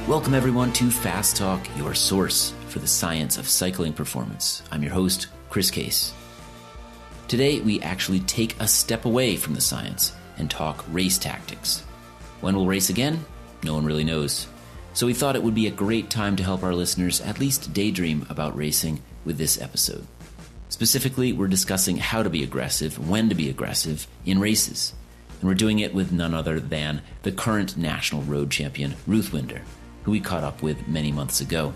Welcome everyone to Fast Talk, your source for the science of cycling performance. I'm your host, Chris Case. Today we actually take a step away from the science and talk race tactics. When we'll race again? No one really knows. So we thought it would be a great time to help our listeners at least daydream about racing with this episode. Specifically, we're discussing how to be aggressive, when to be aggressive in races. And we're doing it with none other than the current national road champion, Ruth Winder, who we caught up with many months ago.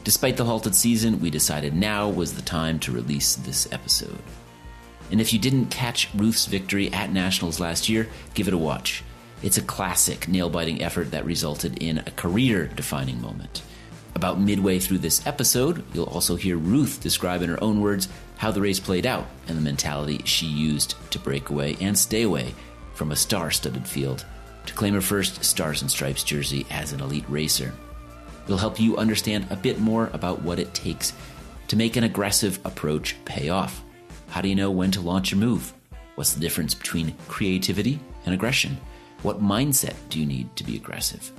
Despite the halted season, we decided now was the time to release this episode. And if you didn't catch Ruth's victory at Nationals last year, give it a watch. It's a classic nail-biting effort that resulted in a career-defining moment. About midway through this episode, you'll also hear Ruth describe in her own words how the race played out and the mentality she used to break away and stay away from a star-studded field to claim her first Stars and Stripes jersey as an elite racer. It'll help you understand a bit more about what it takes to make an aggressive approach pay off. How do you know when to launch your move? What's the difference between creativity and aggression? What mindset do you need to be aggressive?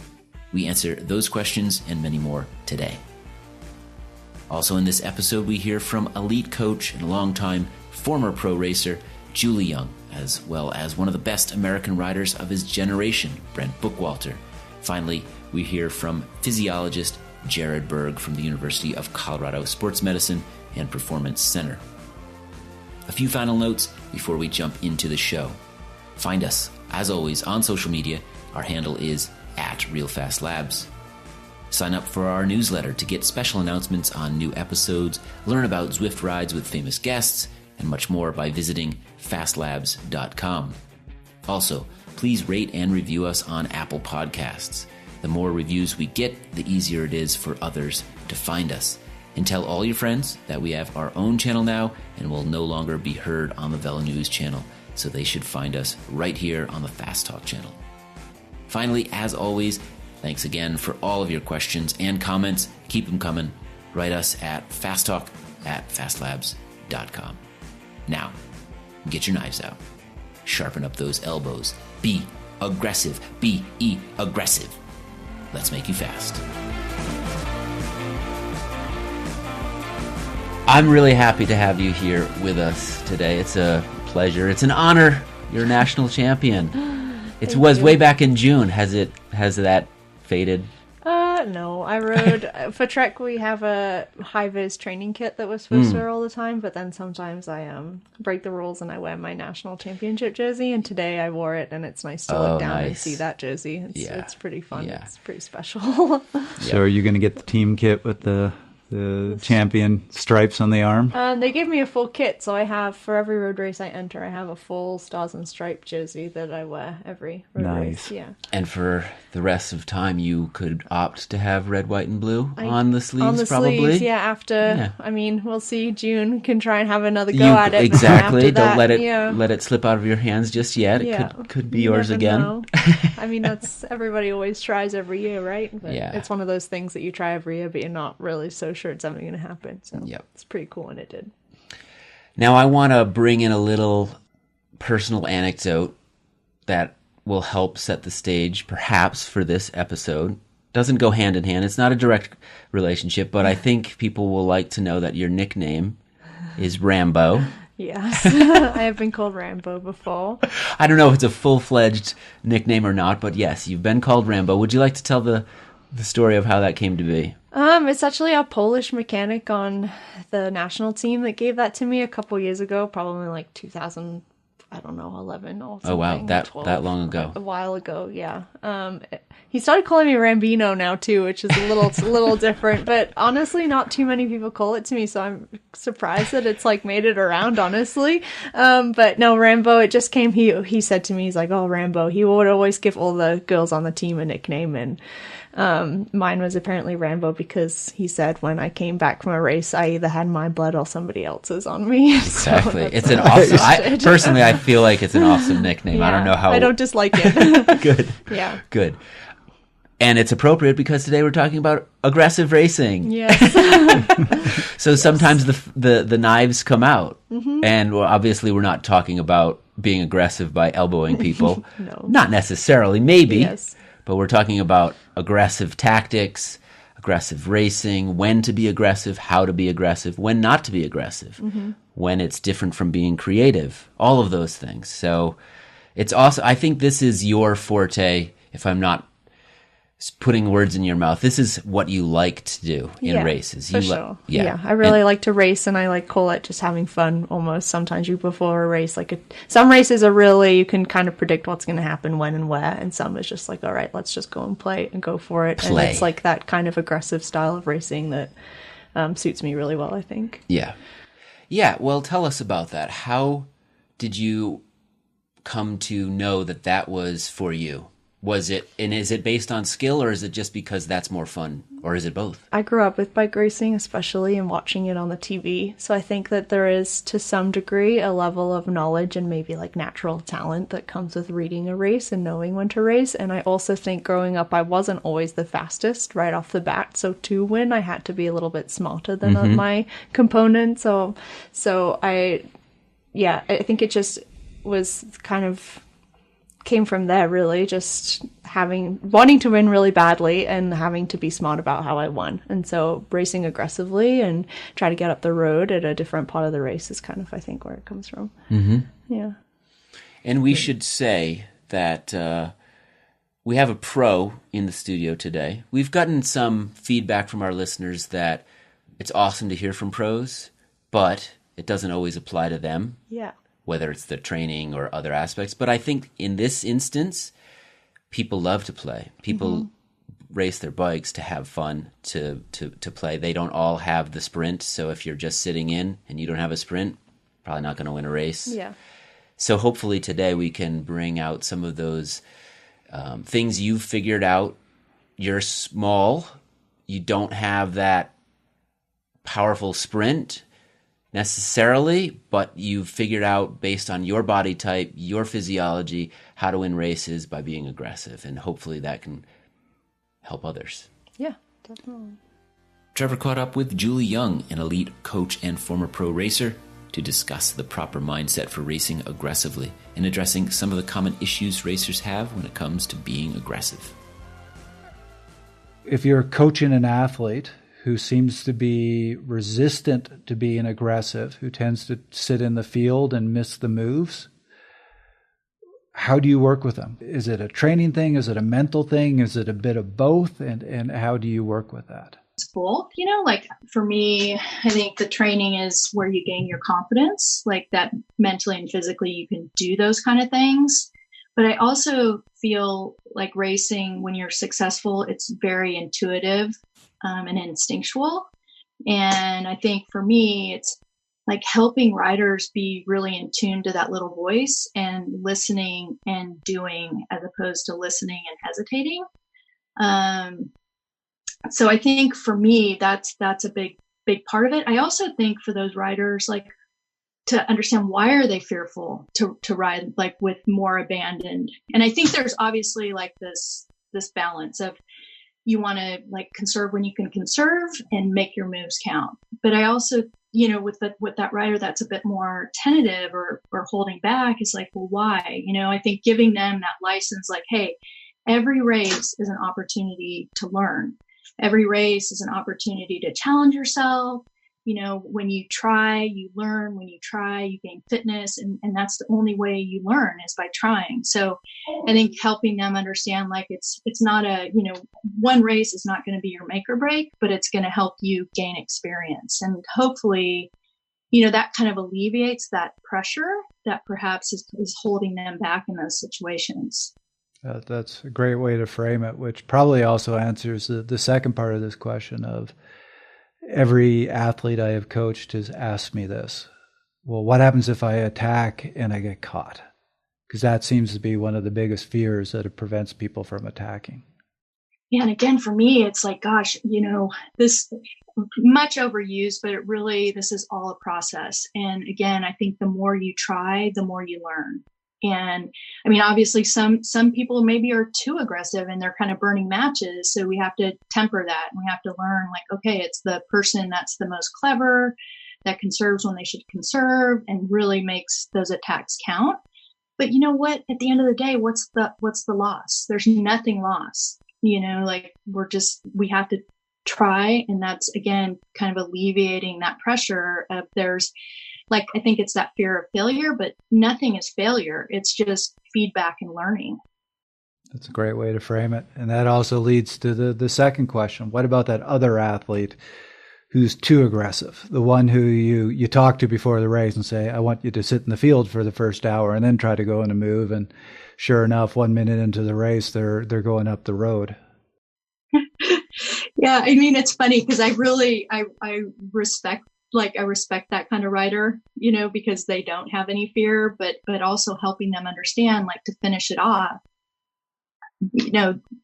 We answer those questions and many more today. Also in this episode, we hear from elite coach and longtime former pro racer Julian, as well as one of the best American riders of his generation, Brent Bookwalter. Finally, we hear from physiologist Jared Berg from the University of Colorado Sports Medicine and Performance Center. A few final notes before we jump into the show. Find us, as always, on social media. Our handle is @RealFastLabs. Sign up for our newsletter to get special announcements on new episodes, learn about Zwift rides with famous guests, and much more by visiting fastlabs.com. Also, please rate and review us on Apple Podcasts. The more reviews we get, the easier it is for others to find us. And tell all your friends that we have our own channel now and will no longer be heard on the Velo News channel, so they should find us right here on the Fast Talk channel. Finally, as always, thanks again for all of your questions and comments. Keep them coming. Write us at fasttalk@fastlabs.com. Now, get your knives out. Sharpen up those elbows. Be aggressive. Be aggressive. Let's make you fast. I'm really happy to have you here with us today. It's a pleasure. It's an honor. You're a national champion. It was way back in June. Has that faded? No. I rode for Trek. We have a high vis training kit that we're supposed to wear all the time, but then sometimes I break the rules and I wear my national championship jersey. And today I wore it, and it's nice to look down and see that jersey. It's pretty fun. Yeah. It's pretty special. So, are you going to get the team kit with the champion stripes on the arm? They gave me a full kit, so I have, for every road race I enter, I have a full Stars and Stripes jersey that I wear every road race. Yeah. And for the rest of time, you could opt to have red, white, and blue on the sleeves, on the probably? Sleeves, yeah, after, yeah. I mean, we'll see. June can try and have another go at it. Exactly. Don't that, let it slip out of your hands just yet. It could be yours again. I mean, that's, everybody always tries every year, right? But it's one of those things that you try every year, but you're not really so sure it's ever going to happen. So it's pretty cool when it did. Now I want to bring in a little personal anecdote that will help set the stage perhaps for this episode. Doesn't go hand in hand. It's not a direct relationship, but I think people will like to know that your nickname is Rambo. Yes, I have been called Rambo before. I don't know if it's a full-fledged nickname or not, but yes, you've been called Rambo. Would you like to tell the story of how that came to be? It's actually a Polish mechanic on the national team that gave that to me a couple years ago, probably like 2000, 11 or something. Oh wow, that long ago. A while ago, yeah. He started calling me Rambino now too, which is a little different, but honestly not too many people call it to me, so I'm surprised that it's like made it around, honestly. But no, Rambo, it just came, he said to me, he's like, oh, Rambo. He would always give all the girls on the team a nickname, and mine was apparently Rambo because he said when I came back from a race, I either had my blood or somebody else's on me. Exactly. So it's an awesome, personally, I feel like it's an awesome nickname. Yeah, I don't know how. I don't dislike it. Good. Yeah. Good. And it's appropriate because today we're talking about aggressive racing. Yes. So sometimes the knives come out. Mm-hmm. And obviously we're not talking about being aggressive by elbowing people. No. Not necessarily, maybe. Yes. but we're talking about aggressive tactics, aggressive racing, when to be aggressive, how to be aggressive, when not to be aggressive, when it's different from being creative, all of those things. So it's also, I think this is your forte, if I'm not putting words in your mouth. This is what you like to do in races. For sure. Yeah. I really like to race, and I like call it just having fun almost sometimes before a race. Some races are really, you can kind of predict what's going to happen when and where, and some is just like, all right, let's just go and play and go for it. And it's like that kind of aggressive style of racing that suits me really well, I think. Yeah. Yeah. Well, tell us about that. How did you come to know that that was for you? Is it based on skill, or is it just because that's more fun, or is it both? I grew up with bike racing, especially, and watching it on the TV. So I think that there is, to some degree, a level of knowledge and maybe like natural talent that comes with reading a race and knowing when to race. And I also think growing up, I wasn't always the fastest right off the bat. So to win, I had to be a little bit smarter than my components. So I think it just was kind of came from there, really, just wanting to win really badly and having to be smart about how I won. And so racing aggressively and try to get up the road at a different part of the race is kind of, I think, where it comes from. Yeah. And we should say that we have a pro in the studio today. We've gotten some feedback from our listeners that it's awesome to hear from pros, but it doesn't always apply to them. Yeah. Whether it's the training or other aspects. But I think in this instance, people love to play. People race their bikes to have fun, to play. They don't all have the sprint. So if you're just sitting in and you don't have a sprint, probably not going to win a race. Yeah. So hopefully today we can bring out some of those things you've figured out. You're small. You don't have that powerful sprint necessarily, but you've figured out, based on your body type, your physiology, how to win races by being aggressive, and hopefully that can help others. Yeah, definitely. Trevor caught up with Julie Young, an elite coach and former pro racer, to discuss the proper mindset for racing aggressively and addressing some of the common issues racers have when it comes to being aggressive. If you're coaching an athlete who seems to be resistant to being aggressive, who tends to sit in the field and miss the moves, how do you work with them? Is it a training thing? Is it a mental thing? Is it a bit of both? And how do you work with that? It's both. Like for me, I think the training is where you gain your confidence, like that mentally and physically you can do those kind of things. But I also feel like racing, when you're successful, it's very intuitive and instinctual. And I think for me, it's like helping riders be really in tune to that little voice and listening and doing, as opposed to listening and hesitating. So I think for me, that's a big part of it. I also think for those riders, like, to understand why are they fearful to ride like with more abandon. And I think there's obviously like this balance of, you want to like conserve when you can conserve and make your moves count. But I also, with that rider that's a bit more tentative or holding back, is like, well, why? I think giving them that license, like, hey, every race is an opportunity to learn. Every race is an opportunity to challenge yourself. When you try, you learn. When you try, you gain fitness. And that's the only way you learn, is by trying. So I think helping them understand, like, it's not one race is not going to be your make or break, but it's going to help you gain experience. And hopefully, that kind of alleviates that pressure that perhaps is holding them back in those situations. That's a great way to frame it, which probably also answers the second part of this question of, every athlete I have coached has asked me this. Well, what happens if I attack and I get caught? Because that seems to be one of the biggest fears that it prevents people from attacking. Yeah, and again, for me, it's like, gosh, this much overused, but this is all a process. And again, I think the more you try, the more you learn. And I mean, obviously some people maybe are too aggressive and they're kind of burning matches. So we have to temper that, and we have to learn, like, okay, it's the person that's the most clever, that conserves when they should conserve and really makes those attacks count. but you know what? At the end of the day, what's the loss? There's nothing lost. Like we have to try. And that's, again, kind of alleviating that pressure of I think it's that fear of failure, but nothing is failure. It's just feedback and learning. That's a great way to frame it. And that also leads to the second question. What about that other athlete who's too aggressive? The one who you talk to before the race and say, I want you to sit in the field for the first hour and then try to go in a move. And sure enough, 1 minute into the race, they're going up the road. Yeah. I mean, it's funny because I respect that kind of rider, because they don't have any fear, but also helping them understand, to finish it off,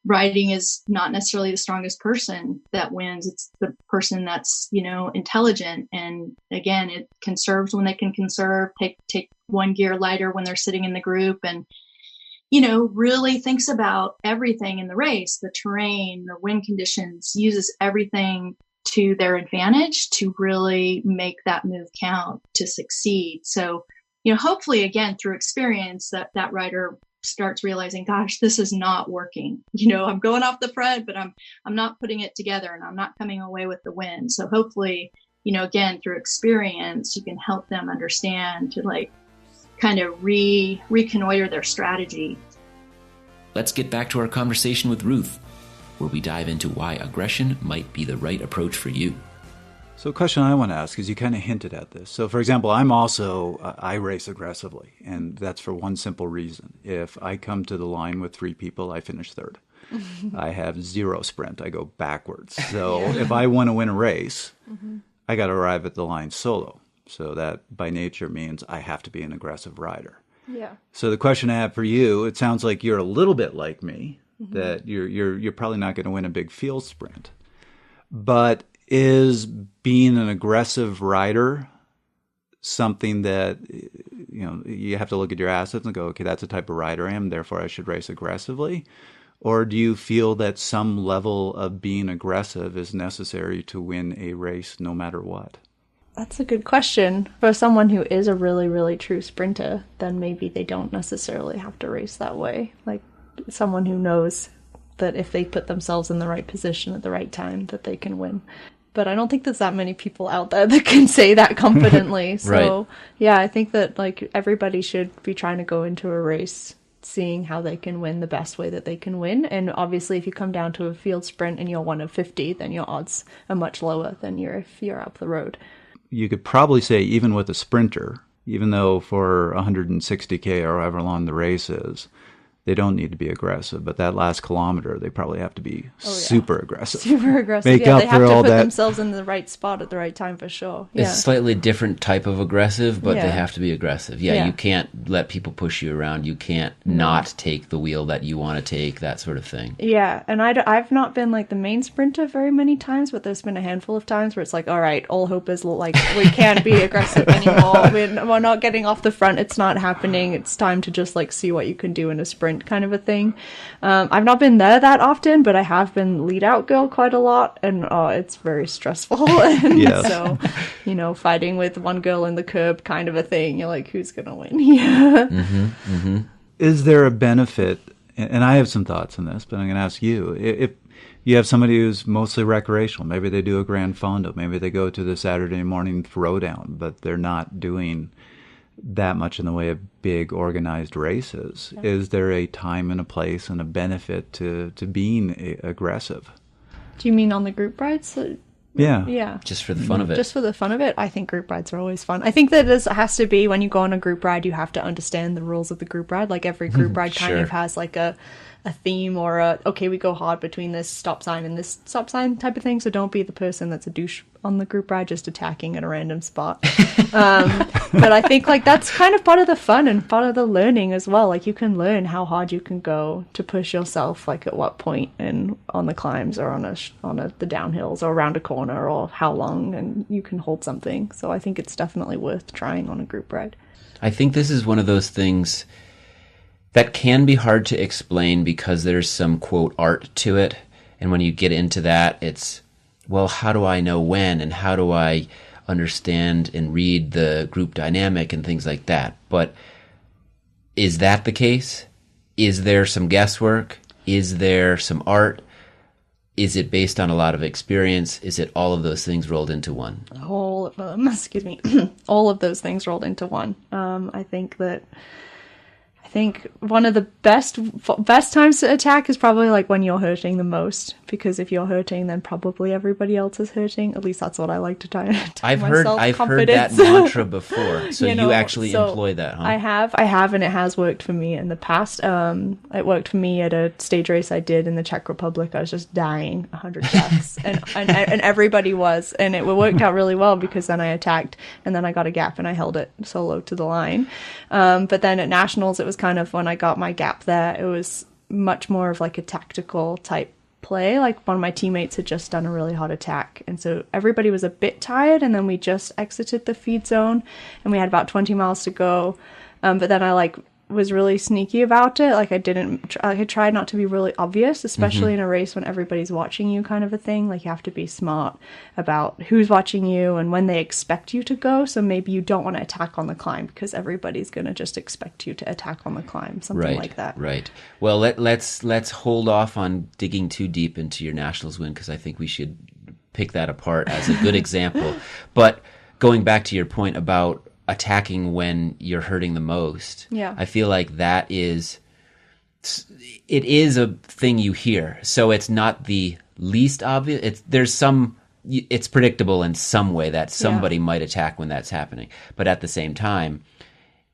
riding is not necessarily the strongest person that wins. It's the person that's, intelligent. And again, it conserves when they can conserve, take one gear lighter when they're sitting in the group, and, really thinks about everything in the race, the terrain, the wind conditions, uses everything to their advantage to really make that move count to succeed. So, hopefully, again, through experience, that rider starts realizing, gosh, this is not working. I'm going off the front, but I'm not putting it together and I'm not coming away with the win. So hopefully, again, through experience, you can help them understand to kind of reconnoiter their strategy. Let's get back to our conversation with Ruth, where we dive into why aggression might be the right approach for you. So a question I want to ask is, you kind of hinted at this. So for example, I race aggressively, and that's for one simple reason. If I come to the line with 3 people, I finish third. I have 0 sprint. I go backwards. So if I want to win a race, I got to arrive at the line solo. So that by nature means I have to be an aggressive rider. Yeah. So the question I have for you, it sounds like you're a little bit like me, that you're probably not going to win a big field sprint. But is being an aggressive rider something that, you have to look at your assets and go, okay, that's the type of rider I am, therefore I should race aggressively? Or do you feel that some level of being aggressive is necessary to win a race no matter what? That's a good question. For someone who is a really, really true sprinter, then maybe they don't necessarily have to race that way. Like someone who knows that if they put themselves in the right position at the right time, that they can win. But I don't think there's that many people out there that can say that confidently. So, yeah, I think that everybody should be trying to go into a race seeing how they can win the best way that they can win. And obviously, if you come down to a field sprint and you're one of 50, then your odds are much lower than if you're up the road. You could probably say even with a sprinter, even though for 160K or however long the race is, they don't need to be aggressive, but that last kilometer, they probably have to be super aggressive. Super aggressive. Make up they have for to all put that. themselves in the right spot at the right time for sure. Yeah. It's a slightly different type of aggressive, but they have to be aggressive. Yeah, you can't let people push you around. You can't not take the wheel that you want to take, that sort of thing. Yeah, and I've not been the main sprinter very many times, but there's been a handful of times where it's all right, all hope is we can't be aggressive anymore. We're not getting off the front. It's not happening. It's time to just see what you can do in a sprint kind of a thing. I've not been there that often, but I have been lead out girl quite a lot, and it's very stressful. And so, fighting with one girl in the curb kind of a thing. You're who's gonna win? Yeah. Is there a benefit? And I have some thoughts on this, but I'm going to ask you. If you have somebody who's mostly recreational, maybe they do a Grand Fondo, maybe they go to the Saturday morning throwdown, but they're not doing that much in the way of big organized races. Yeah. Is there a time and a place and a benefit to being aggressive? Do you mean on the group rides? Yeah. Just for the fun of it. Just for the fun of it. I think group rides are always fun. I think that it has to be, when you go on a group ride, you have to understand the rules of the group ride. Every group ride kind of has a theme or we go hard between this stop sign and this stop sign type of thing. So don't be the person that's a douche on the group ride just attacking at a random spot. But I think that's kind of part of the fun and part of the learning as well. You can learn how hard you can go to push yourself, at what point and on the climbs or on the downhills or around a corner or how long, and you can hold something. So I think it's definitely worth trying on a group ride. I think this is one of those things that can be hard to explain because there's some, quote, art to it. And when you get into that, it's, well, how do I know when, and how do I understand and read the group dynamic and things like that? But Is that the case? Is there some guesswork? Is there some art? Is it based on a lot of experience? Is it all of those things rolled into one? All of them, excuse me, all of those things rolled into one. I think one of the best times to attack is probably like when you're hurting the most, because if you're hurting, then probably everybody else is hurting. At least that's what I like to tell I've myself. I've heard that mantra before. So you actually employ that, huh? I have, and it has worked for me in the past. It worked for me at a stage race I did in the Czech Republic. I was just dying 100 deaths, and everybody was, and it worked out really well because then I attacked, and then I got a gap and I held it solo to the line. But then at nationals, it was kind of when I got my gap there, it was much more of like a tactical type play. Like one of my teammates had just done a really hot attack, and so everybody was a bit tired, and then we just exited the feed zone and we had about 20 miles to go. But then I was really sneaky about it. Like I tried not to be really obvious, especially in a race when everybody's watching you, kind of a thing. Like you have to be smart about who's watching you and when they expect you to go. So maybe you don't want to attack on the climb because everybody's going to just expect you to attack on the climb, something like that. Right. Well, let's hold off on digging too deep into your nationals win, because I think we should pick that apart as a good example. But going back to your point about attacking when you're hurting the most. Yeah. I feel like it is a thing you hear. So it's not the least obvious. It's predictable in some way that somebody might attack when that's happening. But at the same time,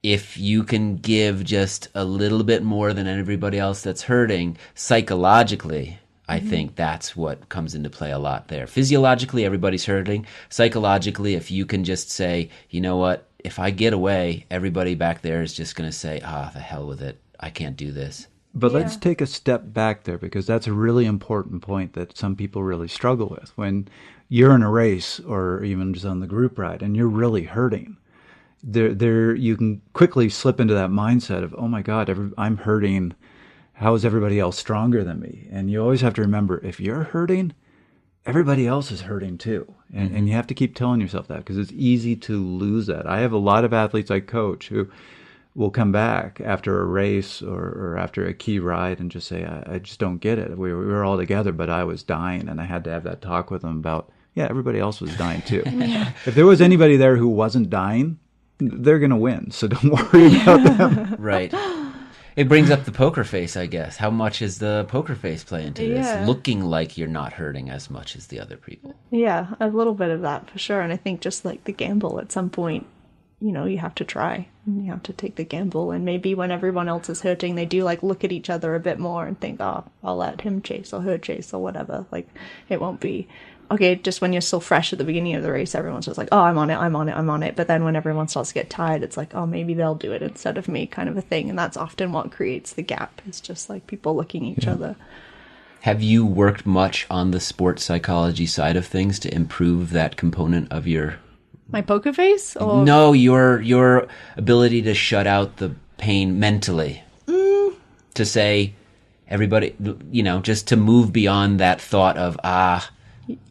if you can give just a little bit more than everybody else that's hurting psychologically, I think that's what comes into play a lot there. Physiologically, everybody's hurting. Psychologically, if you can just say, you know what, if I get away, everybody back there is just going to say, the hell with it. I can't do this. But let's take a step back there, because that's a really important point that some people really struggle with. When you're in a race or even just on the group ride and you're really hurting, there you can quickly slip into that mindset of, oh my God, I'm hurting. How is everybody else stronger than me? And you always have to remember, if you're hurting, everybody else is hurting too. And you have to keep telling yourself that, because it's easy to lose that. I have a lot of athletes I coach who will come back after a race or after a key ride and just say, I just don't get it. We were all together, but I was dying. And I had to have that talk with them about, everybody else was dying too. If there was anybody there who wasn't dying, they're going to win. So don't worry about them. Right. It brings up the poker face, I guess. How much is the poker face play into this? Looking like you're not hurting as much as the other people. Yeah, a little bit of that for sure. And I think just like the gamble at some point, you have to try. You have to take the gamble. And maybe when everyone else is hurting, they do look at each other a bit more and think, I'll let him chase or her chase or whatever. It won't be... Okay, just when you're still fresh at the beginning of the race, everyone's just like, I'm on it. But then when everyone starts to get tired, it's like, maybe they'll do it instead of me, kind of a thing. And that's often what creates the gap. It's just people looking at each other. Have you worked much on the sports psychology side of things to improve that component of my poker face? Or... No, your ability to shut out the pain mentally. To say, everybody, just to move beyond that thought of,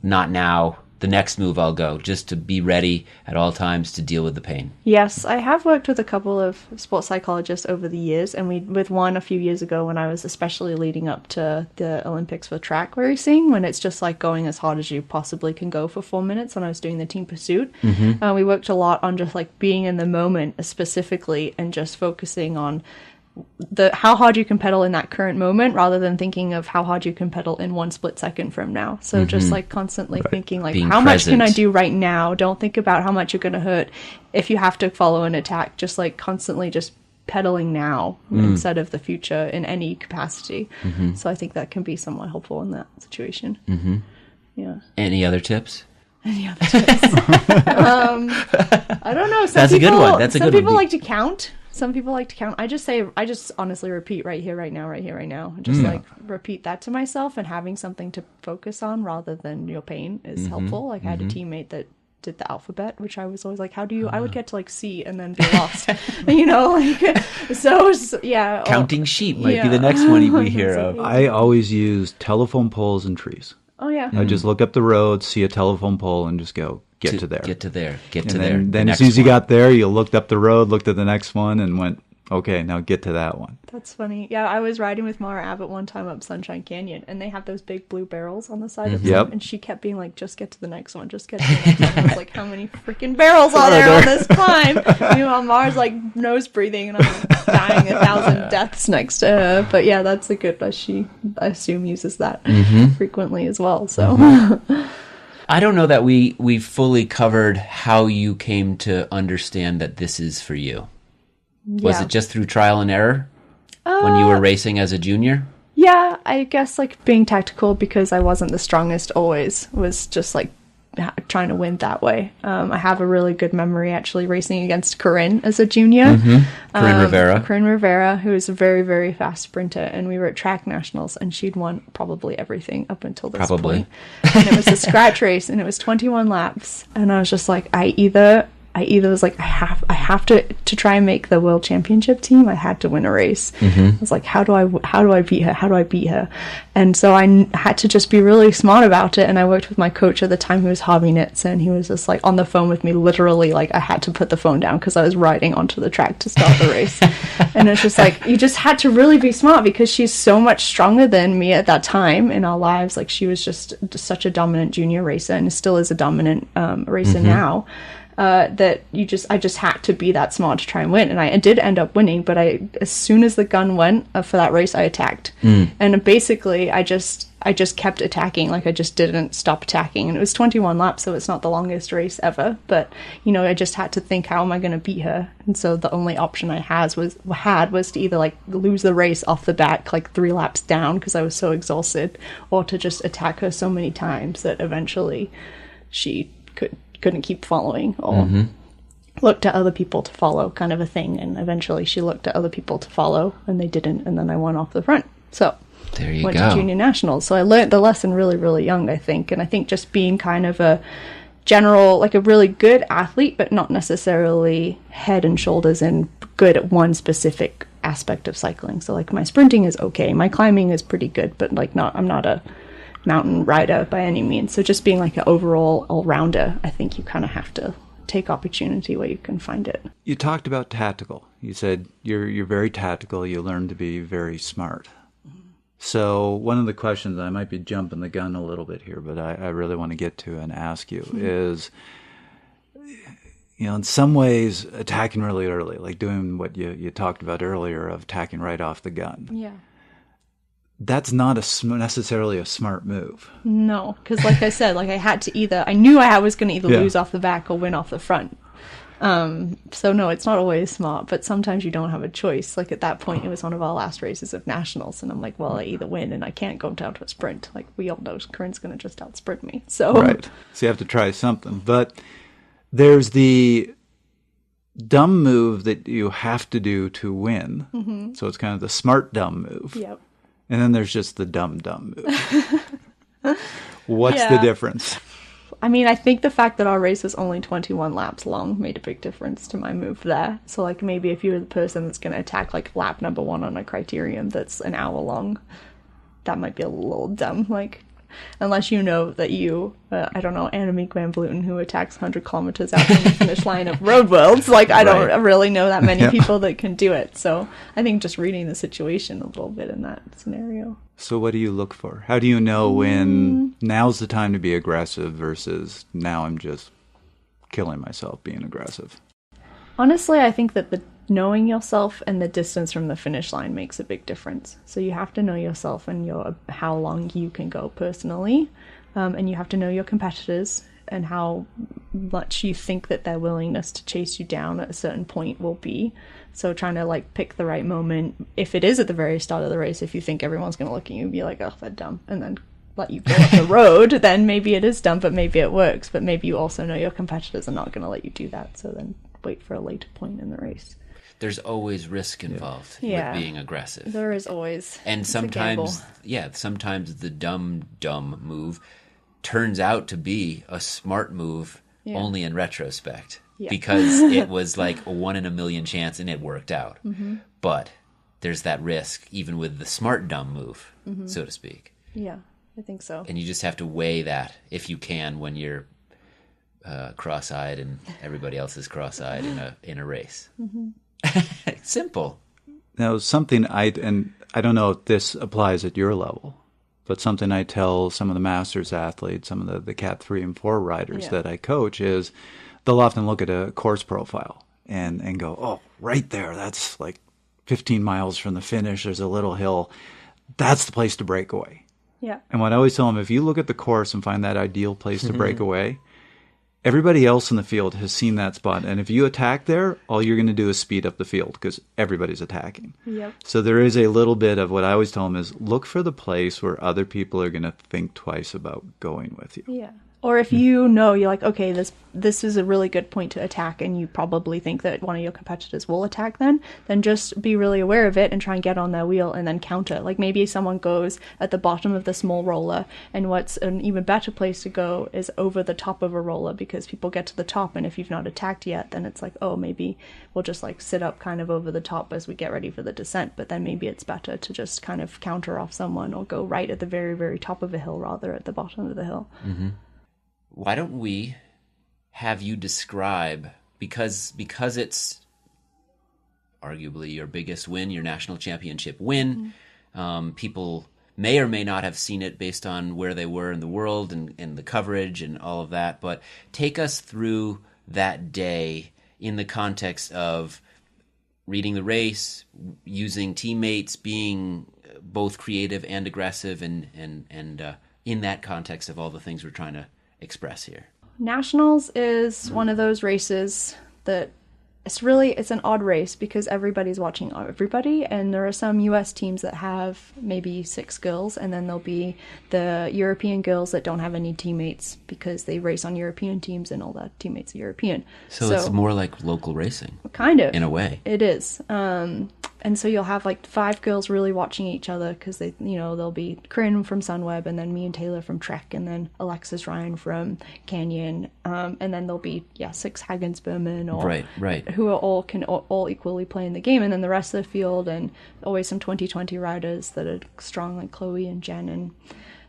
not now, the next move I'll go, just to be ready at all times to deal with the pain. Yes, I have worked with a couple of sports psychologists over the years, and with one a few years ago when I was especially leading up to the Olympics for track racing, when it's just going as hard as you possibly can go for 4 minutes when I was doing the team pursuit. We worked a lot on just being in the moment specifically and just focusing on how hard you can pedal in that current moment rather than thinking of how hard you can pedal in 1 split second from now. So just constantly thinking being how present. much can I do right now? Don't think about how much you're going to hurt if you have to follow an attack. Just constantly just pedaling now instead of the future in any capacity. So I think that can be somewhat helpful in that situation. Yeah. Any other tips? Any other tips? I don't know. That's a good one. That's a good one. Some people like to count. Some people like to count. I just honestly repeat right here, right now, right here, right now. Just repeat that to myself, and having something to focus on rather than your pain is helpful. I had a teammate that did the alphabet, which I was always like, how do you, I would get to C and then be lost, so yeah. Counting sheep might be the next one we hear of. I always use telephone poles and trees. Oh yeah. I just look up the road, see a telephone pole, and just go, get to there. Get to there. Then as soon as you got there, you looked up the road, looked at the next one, and went Okay, now get to that one. That's funny. Yeah, I was riding with Mara Abbott one time up Sunshine Canyon, and they have those big blue barrels on the side of them, Yep. and she kept being like, just get to the next one, just get to the next one. I was like, how many freaking barrels are there on this climb? Meanwhile, Mara's like nose breathing, and I'm like, dying 1,000 deaths next to her. But yeah, that's a good, she, I assume, uses that frequently as well, so... I don't know that we fully covered how you came to understand that this is for you. Was it just through trial and error when you were racing as a junior? Yeah, I guess being tactical because I wasn't the strongest always was just trying to win that way. I have a really good memory actually racing against Corinne as a junior. Corinne Rivera, who is a very, very fast sprinter. And we were at track nationals and she'd won probably everything up until this point. And it was a scratch race and it was 21 laps. And I was just like, I either was like, I have to try and make the world championship team. I had to win a race. I was like, how do I beat her? How do I beat her? And so I had to just be really smart about it. And I worked with my coach at the time, who was Harvey Nitz, and he was just on the phone with me, literally, I had to put the phone down because I was riding onto the track to start the race. And it's just you just had to really be smart because she's so much stronger than me at that time in our lives. She was just such a dominant junior racer and still is a dominant racer now. That I just had to be that smart to try and win, and I did end up winning. But as soon as the gun went for that race, I attacked, and basically I just kept attacking. I just didn't stop attacking, and it was 21 laps, so it's not the longest race ever. But I just had to think, how am I going to beat her? And so the only option I had was to either lose the race off the bat, 3 laps down because I was so exhausted, or to just attack her so many times that eventually she couldn't keep following, or looked at other people to follow, kind of a thing. And eventually she looked at other people to follow and they didn't, and then I won off the front. So there you went go. to junior nationals. So I learned the lesson really, really young, I think. And I think just being kind of a general, a really good athlete, but not necessarily head and shoulders and good at one specific aspect of cycling. So my sprinting is okay, my climbing is pretty good, but I'm not a mountain rider by any means. So just being an overall all-rounder, I think you kind of have to take opportunity where you can find it. You talked about tactical. You said you're very tactical. You learn to be very smart. So one of the questions, I might be jumping the gun a little bit here, but I really want to get to and ask you is, in some ways, attacking really early, doing what you talked about earlier of attacking right off the gun. Yeah. That's not necessarily a smart move. No, because I said, I had to I knew I was going to either lose off the back or win off the front. So no, it's not always smart, but sometimes you don't have a choice. At that point, it was one of our last races of nationals, and I'm like, well, I either win and I can't go down to a sprint. We all know Corinne's going to just outsprint me. So right. So you have to try something. But there's the dumb move that you have to do to win. So it's kind of the smart dumb move. Yep. And then there's just the dumb move. What's the difference? I mean, I think the fact that our race was only 21 laps long made a big difference to my move there. So, maybe if you're the person that's going to attack, lap number 1 on a criterium that's an hour long, that might be a little dumb. Unless you know that I don't know, Annemiek van Vleuten, who attacks 100 kilometers out from the finish line of Road Worlds. I don't really know that many people that can do it. So I think just reading the situation a little bit in that scenario. So what do you look for? How do you know when now's the time to be aggressive versus now I'm just killing myself being aggressive? Honestly, I think that the knowing yourself and the distance from the finish line makes a big difference. So you have to know yourself and how long you can go personally, and you have to know your competitors and how much you think that their willingness to chase you down at a certain point will be. So trying to pick the right moment. If it is at the very start of the race, if you think everyone's going to look at you and be like, oh, they're dumb, and then let you go up the road, then maybe it is dumb, but maybe it works. But maybe you also know your competitors are not going to let you do that. So then wait for a later point in the race. There's always risk involved with being aggressive. There is always. And sometimes the dumb move turns out to be a smart move only in retrospect. Yeah. Because it was a 1 in a million chance and it worked out. But there's that risk even with the smart dumb move, so to speak. Yeah, I think so. And you just have to weigh that if you can when you're cross-eyed and everybody else is cross-eyed in a race. Simple. Now, something and I don't know if this applies at your level, but something I tell some of the masters athletes, some of the Cat 3 and 4 riders that I coach is they'll often look at a course profile and go, oh, right there, that's like 15 miles from the finish. There's a little hill. That's the place to break away. Yeah. And what I always tell them, if you look at the course and find that ideal place to break away, everybody else in the field has seen that spot. And if you attack there, all you're going to do is speed up the field because everybody's attacking. Yep. So there is a little bit of what I always tell them is look for the place where other people are going to think twice about going with you. Yeah. Or if you know, you're like, okay, this is a really good point to attack, and you probably think that one of your competitors will attack then just be really aware of it and try and get on their wheel and then counter. Like maybe someone goes at the bottom of the small roller, and what's an even better place to go is over the top of a roller, because people get to the top, and if you've not attacked yet, then it's like, oh, maybe we'll just like sit up kind of over the top as we get ready for the descent, but then maybe it's better to just kind of counter off someone or go right at the very, very top of a hill rather at the bottom of the hill. Mm-hmm. Why don't we have you describe, because it's arguably your biggest win, your national championship win. People may or may not have seen it based on where they were in the world and the coverage and all of that, but take us through that day in the context of reading the race, using teammates, being both creative and aggressive, and in that context of all the things we're trying to express here. Nationals is one of those races that it's an odd race because everybody's watching everybody, and there are some US teams that have maybe 6 girls, and then there'll be the European girls that don't have any teammates because they race on European teams and all the teammates are European. So it's more like local racing. Kind of. In a way. It is. And so you'll have like 5 girls really watching each other because they, there'll be Corinne from Sunweb, and then me and Taylor from Trek, and then Alexis Ryan from Canyon, and then there'll be 6 Haggensberman or right who are all equally play in the game, and then the rest of the field, and always some 2020 riders that are strong like Chloe and Jen and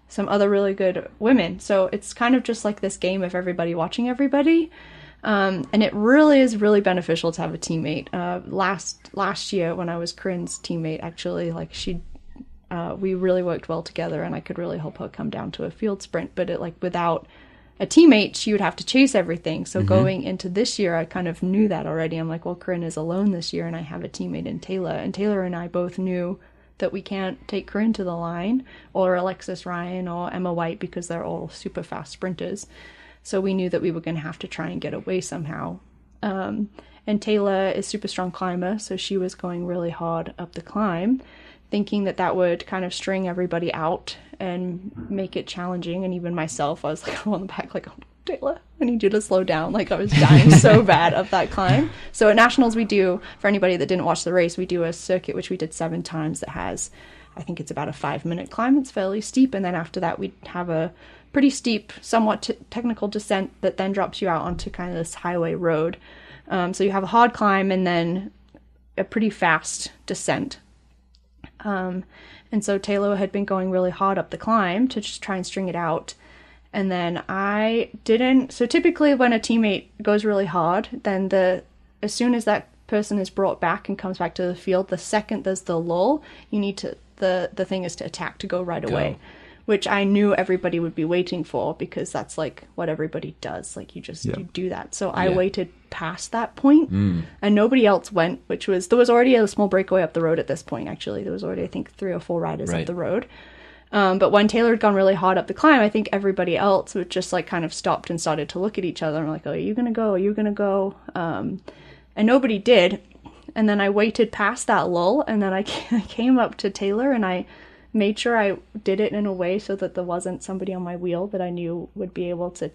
some other really good women. So it's kind of just like this game of everybody watching everybody. And it really is really beneficial to have a teammate. Last year when I was Corinne's teammate, actually, like we really worked well together, and I could really help her come down to a field sprint. But without a teammate, she would have to chase everything. So going into this year, I kind of knew that already. I'm like, well, Corinne is alone this year, and I have a teammate in Taylor. And Taylor and I both knew that we can't take Corinne to the line, or Alexis Ryan or Emma White, because they're all super fast sprinters. So we knew that we were going to have to try and get away somehow. And Taylor is super strong climber, so she was going really hard up the climb, thinking that would kind of string everybody out and make it challenging. And even myself, I was like on the back, like, oh, Taylor, I need you to slow down. Like, I was dying so bad up that climb. So at Nationals, we do, for anybody that didn't watch the race, we do a circuit, which we did 7 times, that has, I think it's about a 5-minute climb. It's fairly steep. And then after that, we have a pretty steep, somewhat technical descent that then drops you out onto kind of this highway road. So you have a hard climb and then a pretty fast descent. And so Taylor had been going really hard up the climb to just try and string it out. And then I didn't. So typically when a teammate goes really hard, then as soon as that person is brought back and comes back to the field, the second there's the lull, you need to, the thing is to attack, to go right away. Which I knew everybody would be waiting for, because that's like what everybody does. Like you do that. So I waited past that point, and nobody else went, there was already a small breakaway up the road at this point, actually. There was already, I think, 3 or 4 riders up the road. But when Taylor had gone really hard up the climb, I think everybody else would just like kind of stopped and started to look at each other and like, oh, are you going to go? Are you going to go? And nobody did. And then I waited past that lull, and then I came up to Taylor, and I made sure I did it in a way so that there wasn't somebody on my wheel that I knew would be able to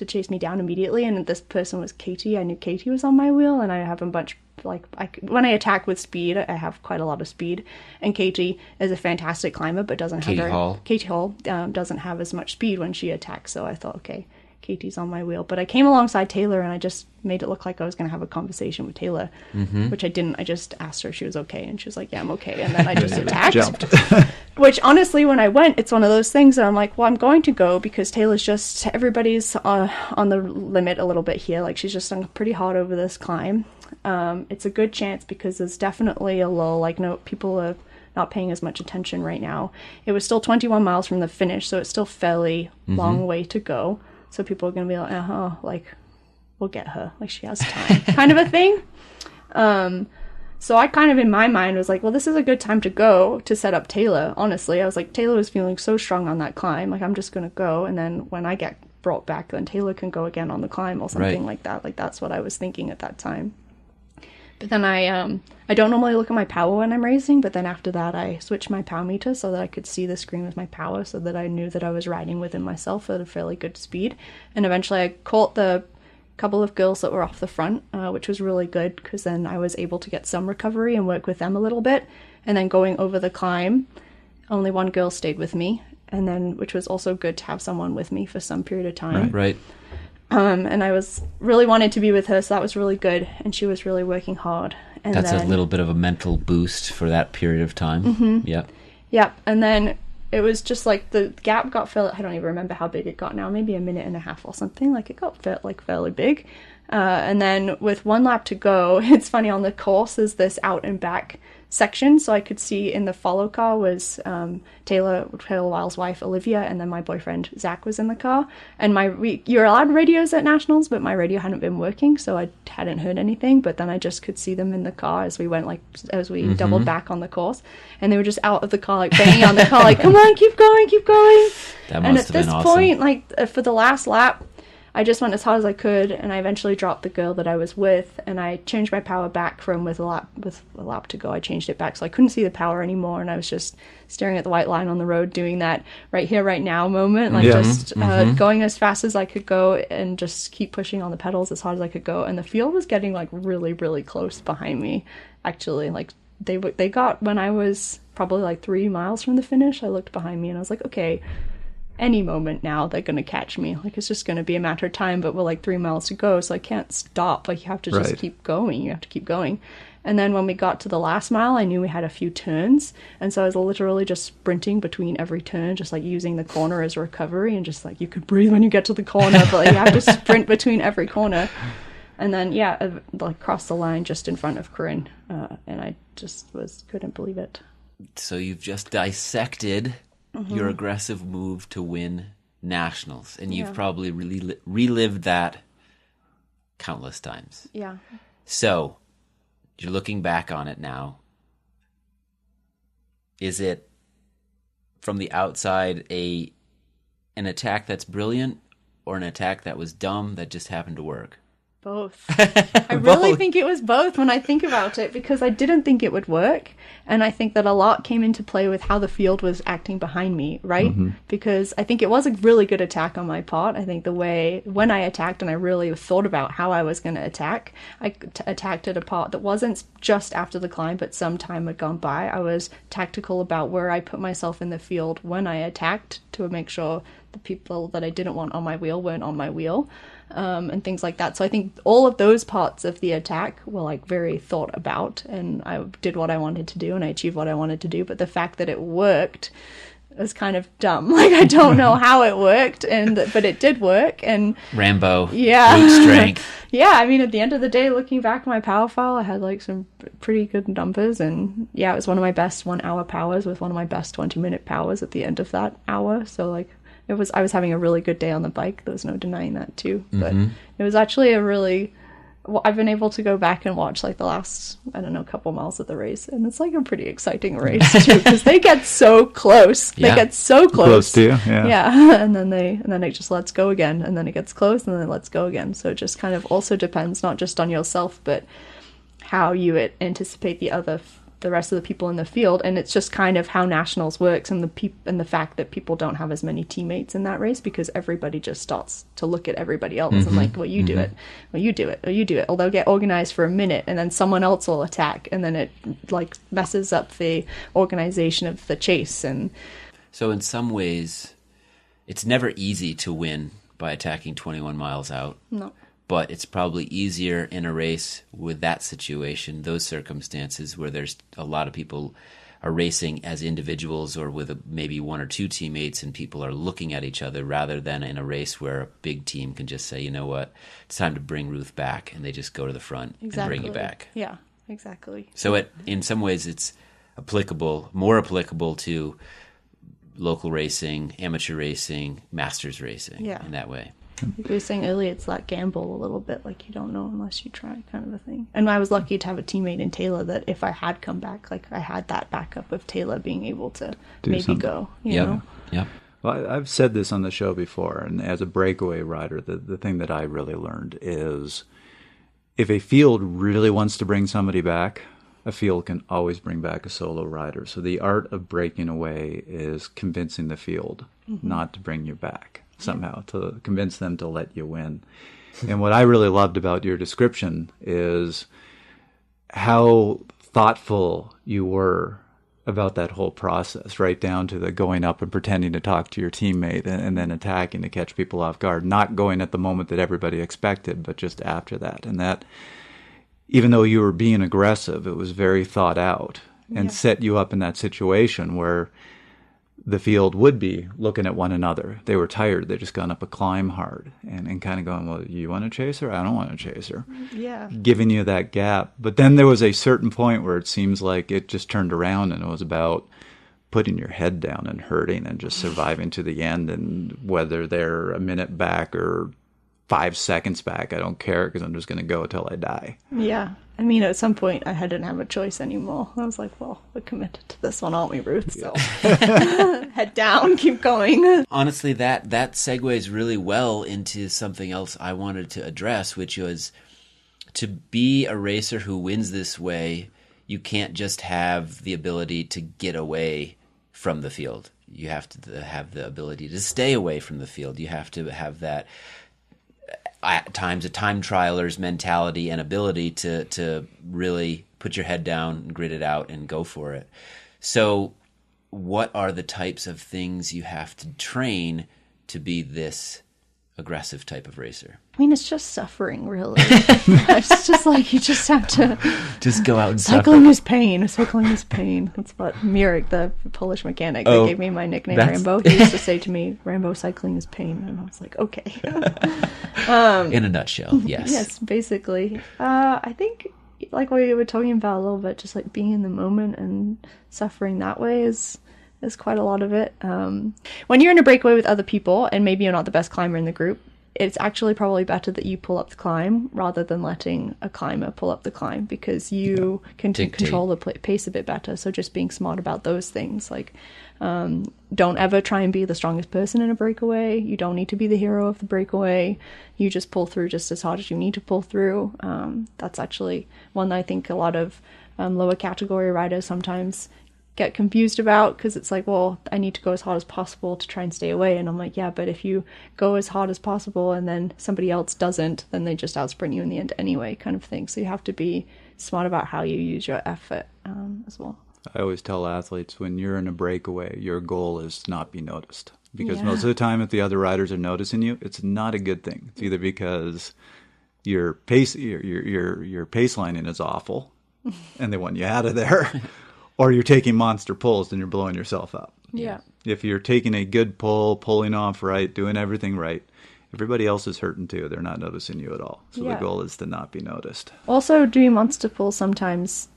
chase me down immediately. And this person was Katie. I knew Katie was on my wheel, and I have a bunch, when I attack with speed, I have quite a lot of speed. And Katie is a fantastic climber, but doesn't have Katie Hall doesn't have as much speed when she attacks. So I thought, okay, Katie's on my wheel. But I came alongside Taylor and I just made it look like I was going to have a conversation with Taylor, which I didn't. I just asked her if she was okay, and she was like, yeah, I'm okay. And then I just attacked. Jumped. Which honestly, when I went, it's one of those things that I'm like, well, I'm going to go because Taylor's just, everybody's on the limit a little bit here. Like, she's just done pretty hard over this climb. It's a good chance because there's definitely a lull. Like, no, people are not paying as much attention right now. It was still 21 miles from the finish, so it's still fairly long way to go. So people are going to be like, like, we'll get her. Like, she has time, kind of a thing. So I kind of, in my mind, was like, well, this is a good time to go to set up Taylor. Honestly, I was like, Taylor was feeling so strong on that climb. Like, I'm just going to go. And then when I get brought back, then Taylor can go again on the climb or something like that. Like, that's what I was thinking at that time. But then I don't normally look at my power when I'm racing, but then after that I switched my power meter so that I could see the screen with my power, so that I knew that I was riding within myself at a fairly good speed. And eventually I caught the couple of girls that were off the front, which was really good because then I was able to get some recovery and work with them a little bit. And then going over the climb, only one girl stayed with me, and then which was also good to have someone with me for some period of time. Right. And I was really wanted to be with her, so that was really good. And she was really working hard. And That's a little bit of a mental boost for that period of time. Yep. Yep. And then it was just like the gap got fairly, I don't even remember how big it got now, maybe a minute and a half or something. Like, it got fairly big. And then with one lap to go, it's funny, on the course is this out and back section, so I could see in the follow car was Taylor Wild's wife Olivia, and then my boyfriend Zach was in the car. And you're allowed radios at nationals, but my radio hadn't been working, so I hadn't heard anything. But then I just could see them in the car as we went, like, as we doubled back on the course, and they were just out of the car, like banging on the car, like, come on, keep going. That must and at have been this awesome. point, like, for the last lap, I just went as hard as I could, and I eventually dropped the girl that I was with, and I changed my power back from with a lap to go. I changed it back so I couldn't see the power anymore, and I was just staring at the white line on the road, doing that right here, right now moment, like going as fast as I could go and just keep pushing on the pedals as hard as I could go. And the field was getting like really, really close behind me. Actually, like they got, when I was probably like 3 miles from the finish, I looked behind me and I was like, okay, any moment now they're going to catch me. Like, it's just going to be a matter of time, but we're like 3 miles to go, so I can't stop. Like, you have to just keep going. You have to keep going. And then when we got to the last mile, I knew we had a few turns, and so I was literally just sprinting between every turn, just like using the corner as recovery, and just like, you could breathe when you get to the corner, but like, you have to sprint between every corner. And then like crossed the line just in front of Corinne, and I just couldn't believe it. So you've just dissected your aggressive move to win nationals, and you've probably really relived that countless times. Yeah. So you're looking back on it now. Is it, from the outside, an attack that's brilliant, or an attack that was dumb that just happened to work? Both. I really think it was both when I think about it, because I didn't think it would work. And I think that a lot came into play with how the field was acting behind me, right? Because I think it was a really good attack on my part. I think the way, when I attacked and I really thought about how I was going to attack, I attacked at a part that wasn't just after the climb, but some time had gone by. I was tactical about where I put myself in the field when I attacked to make sure the people that I didn't want on my wheel weren't on my wheel. And things like that. So I think all of those parts of the attack were like very thought about, and I did what I wanted to do and I achieved what I wanted to do. But the fact that it worked was kind of dumb. Like, I don't know how it worked, but it did work. And Rambo, brute strength. Yeah, I mean, at the end of the day, looking back at my power file, I had like some pretty good numbers, and it was one of my best 1 hour powers with one of my best 20-minute powers at the end of that hour. So like, I was having a really good day on the bike. There was no denying that too. But it was actually I've been able to go back and watch like the last, couple miles of the race, and it's like a pretty exciting race too, because they get so close. They get so close to you. And then it just lets go again, and then it gets close, and then it lets go again. So it just kind of also depends not just on yourself, but how you anticipate the rest of the people in the field. And it's just kind of how nationals works, and the fact that people don't have as many teammates in that race, because everybody just starts to look at everybody else and like, well, you do it, well, you do it, or you do it. Or they'll get organized for a minute, and then someone else will attack, and then it like messes up the organization of the chase. And so in some ways, it's never easy to win, by attacking 21 miles out. No. But it's probably easier in a race with that situation, those circumstances where there's a lot of people are racing as individuals or with maybe one or two teammates and people are looking at each other, rather than in a race where a big team can just say, you know what, it's time to bring Ruth back, and they just go to the front and bring you back. Yeah, exactly. So in some ways it's more applicable to local racing, amateur racing, masters racing in that way. Like you were saying earlier, it's that gamble a little bit, like you don't know unless you try, kind of a thing. And I was lucky to have a teammate in Taylor that if I had come back, like I had that backup of Taylor being able to go, you know? Yep. Well, I've said this on the show before, and as a breakaway rider, the thing that I really learned is if a field really wants to bring somebody back, a field can always bring back a solo rider. So the art of breaking away is convincing the field not to bring you back somehow, to convince them to let you win. And what I really loved about your description is how thoughtful you were about that whole process, right down to the going up and pretending to talk to your teammate and then attacking to catch people off guard, not going at the moment that everybody expected, but just after that. And that, even though you were being aggressive, it was very thought out and set you up in that situation where the field would be looking at one another. They were tired. They just gone up a climb hard and kind of going, well, you want to chase her? I don't want to chase her. Yeah. Giving you that gap. But then there was a certain point where it seems like it just turned around and it was about putting your head down and hurting and just surviving to the end. And whether they're a minute back or 5 seconds back, I don't care, because I'm just going to go until I die. Yeah. I mean, at some point, I didn't have a choice anymore. I was like, well, we're committed to this one, aren't we, Ruth? So head down, keep going. Honestly, that segues really well into something else I wanted to address, which was to be a racer who wins this way, you can't just have the ability to get away from the field. You have to have the ability to stay away from the field. You have to have that, at times, a time trialer's mentality and ability to really put your head down and grit it out and go for it. So what are the types of things you have to train to be this aggressive type of racer? I mean, it's just suffering, really. It's just like you just have to just go out and cycling is pain. Cycling is pain. That's what Mirek, the Polish mechanic that gave me my nickname Rambo, he used to say to me, Rambo, cycling is pain. And I was like, okay. In a nutshell, yes. Yes, basically. I think, like what you were talking about a little bit, just like being in the moment and suffering that way is quite a lot of it. When you're in a breakaway with other people, and maybe you're not the best climber in the group, it's actually probably better that you pull up the climb rather than letting a climber pull up the climb, because you can control the pace a bit better. So just being smart about those things, like don't ever try and be the strongest person in a breakaway. You don't need to be the hero of the breakaway. You just pull through just as hard as you need to pull through. That's actually one that I think a lot of lower category riders sometimes get confused about, because it's like, well, I need to go as hard as possible to try and stay away. And I'm like, yeah, but if you go as hard as possible and then somebody else doesn't, then they just outsprint you in the end anyway, kind of thing. So you have to be smart about how you use your effort as well. I always tell athletes, when you're in a breakaway, your goal is to not be noticed, because most of the time if the other riders are noticing you, it's not a good thing. It's either because your pace lining is awful and they want you out of there, or you're taking monster pulls and you're blowing yourself up. Yeah. If you're taking a good pull, pulling off right, doing everything right, everybody else is hurting too. They're not noticing you at all. So the goal is to not be noticed. Also, doing monster pulls sometimes,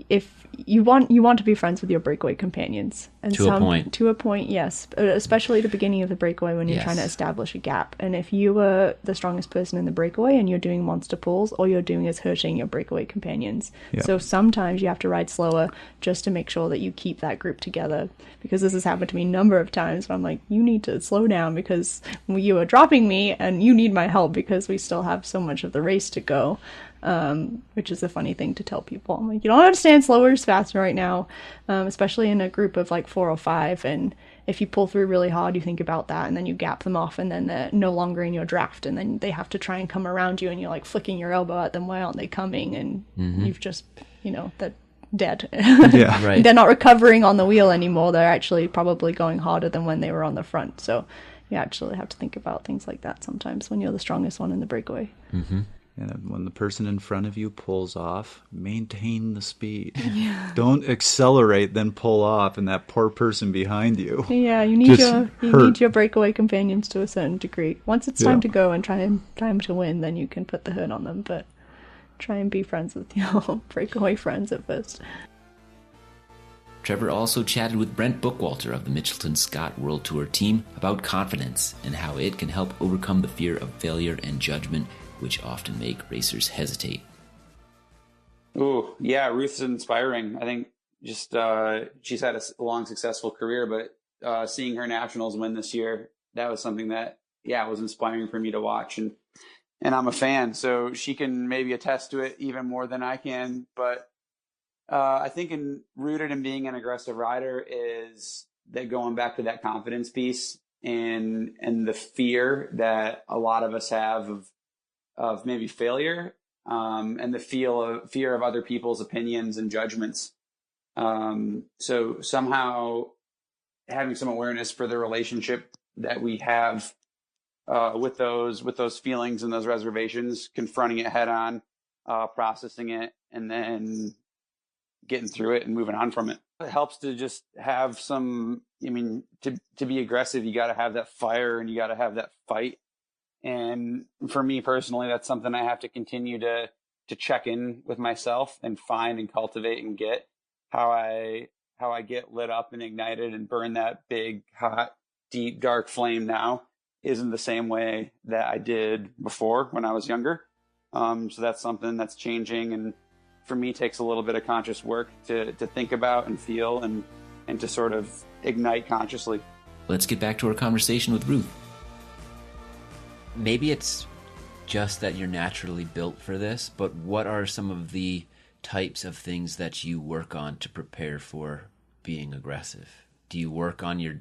if you want to be friends with your breakaway companions, and to a point, yes, especially at the beginning of the breakaway when you're trying to establish a gap. And if you were the strongest person in the breakaway and you're doing monster pulls, all you're doing is hurting your breakaway companions. So sometimes you have to ride slower just to make sure that you keep that group together, because this has happened to me a number of times where I'm like, you need to slow down because you are dropping me and you need my help because we still have so much of the race to go. Which is a funny thing to tell people. I'm like, you don't understand, slower is faster right now, especially in a group of like 4 or 5. And if you pull through really hard, you think about that, and then you gap them off, and then they're no longer in your draft, and then they have to try and come around you, and you're like flicking your elbow at them. Why aren't they coming? And you've just, they're dead. They're not recovering on the wheel anymore. They're actually probably going harder than when they were on the front. So you you actually have to think about things like that sometimes when you're the strongest one in the breakaway. Mm-hmm. And when the person in front of you pulls off, maintain the speed. Yeah. Don't accelerate, then pull off, and that poor person behind you. Yeah, you need your breakaway companions to a certain degree. Once it's time to go and time to win, then you can put the hurt on them. But try and be friends with your breakaway friends at first. Trevor also chatted with Brent Bookwalter of the Mitchelton Scott World Tour team about confidence and how it can help overcome the fear of failure and judgment, which often make racers hesitate. Ooh, yeah, Ruth's inspiring. I think just she's had a long, successful career, but seeing her nationals win this year, that was something that, was inspiring for me to watch. And I'm a fan, so she can maybe attest to it even more than I can. But I think rooted in being an aggressive rider is that going back to that confidence piece and the fear that a lot of us have of maybe failure, and the fear of other people's opinions and judgments. So somehow having some awareness for the relationship that we have with those feelings and those reservations, confronting it head on, processing it, and then getting through it and moving on from it. It helps to just have some, to be aggressive, you got to have that fire and you got to have that fight. And for me personally, that's something I have to continue to check in with myself and find and cultivate and get how I get lit up and ignited and burn that big, hot, deep, dark flame now isn't the same way that I did before when I was younger. So that's something that's changing, and for me takes a little bit of conscious work to think about and feel and to sort of ignite consciously. Let's get back to our conversation with Ruth. Maybe it's just that you're naturally built for this, but what are some of the types of things that you work on to prepare for being aggressive? Do you work on your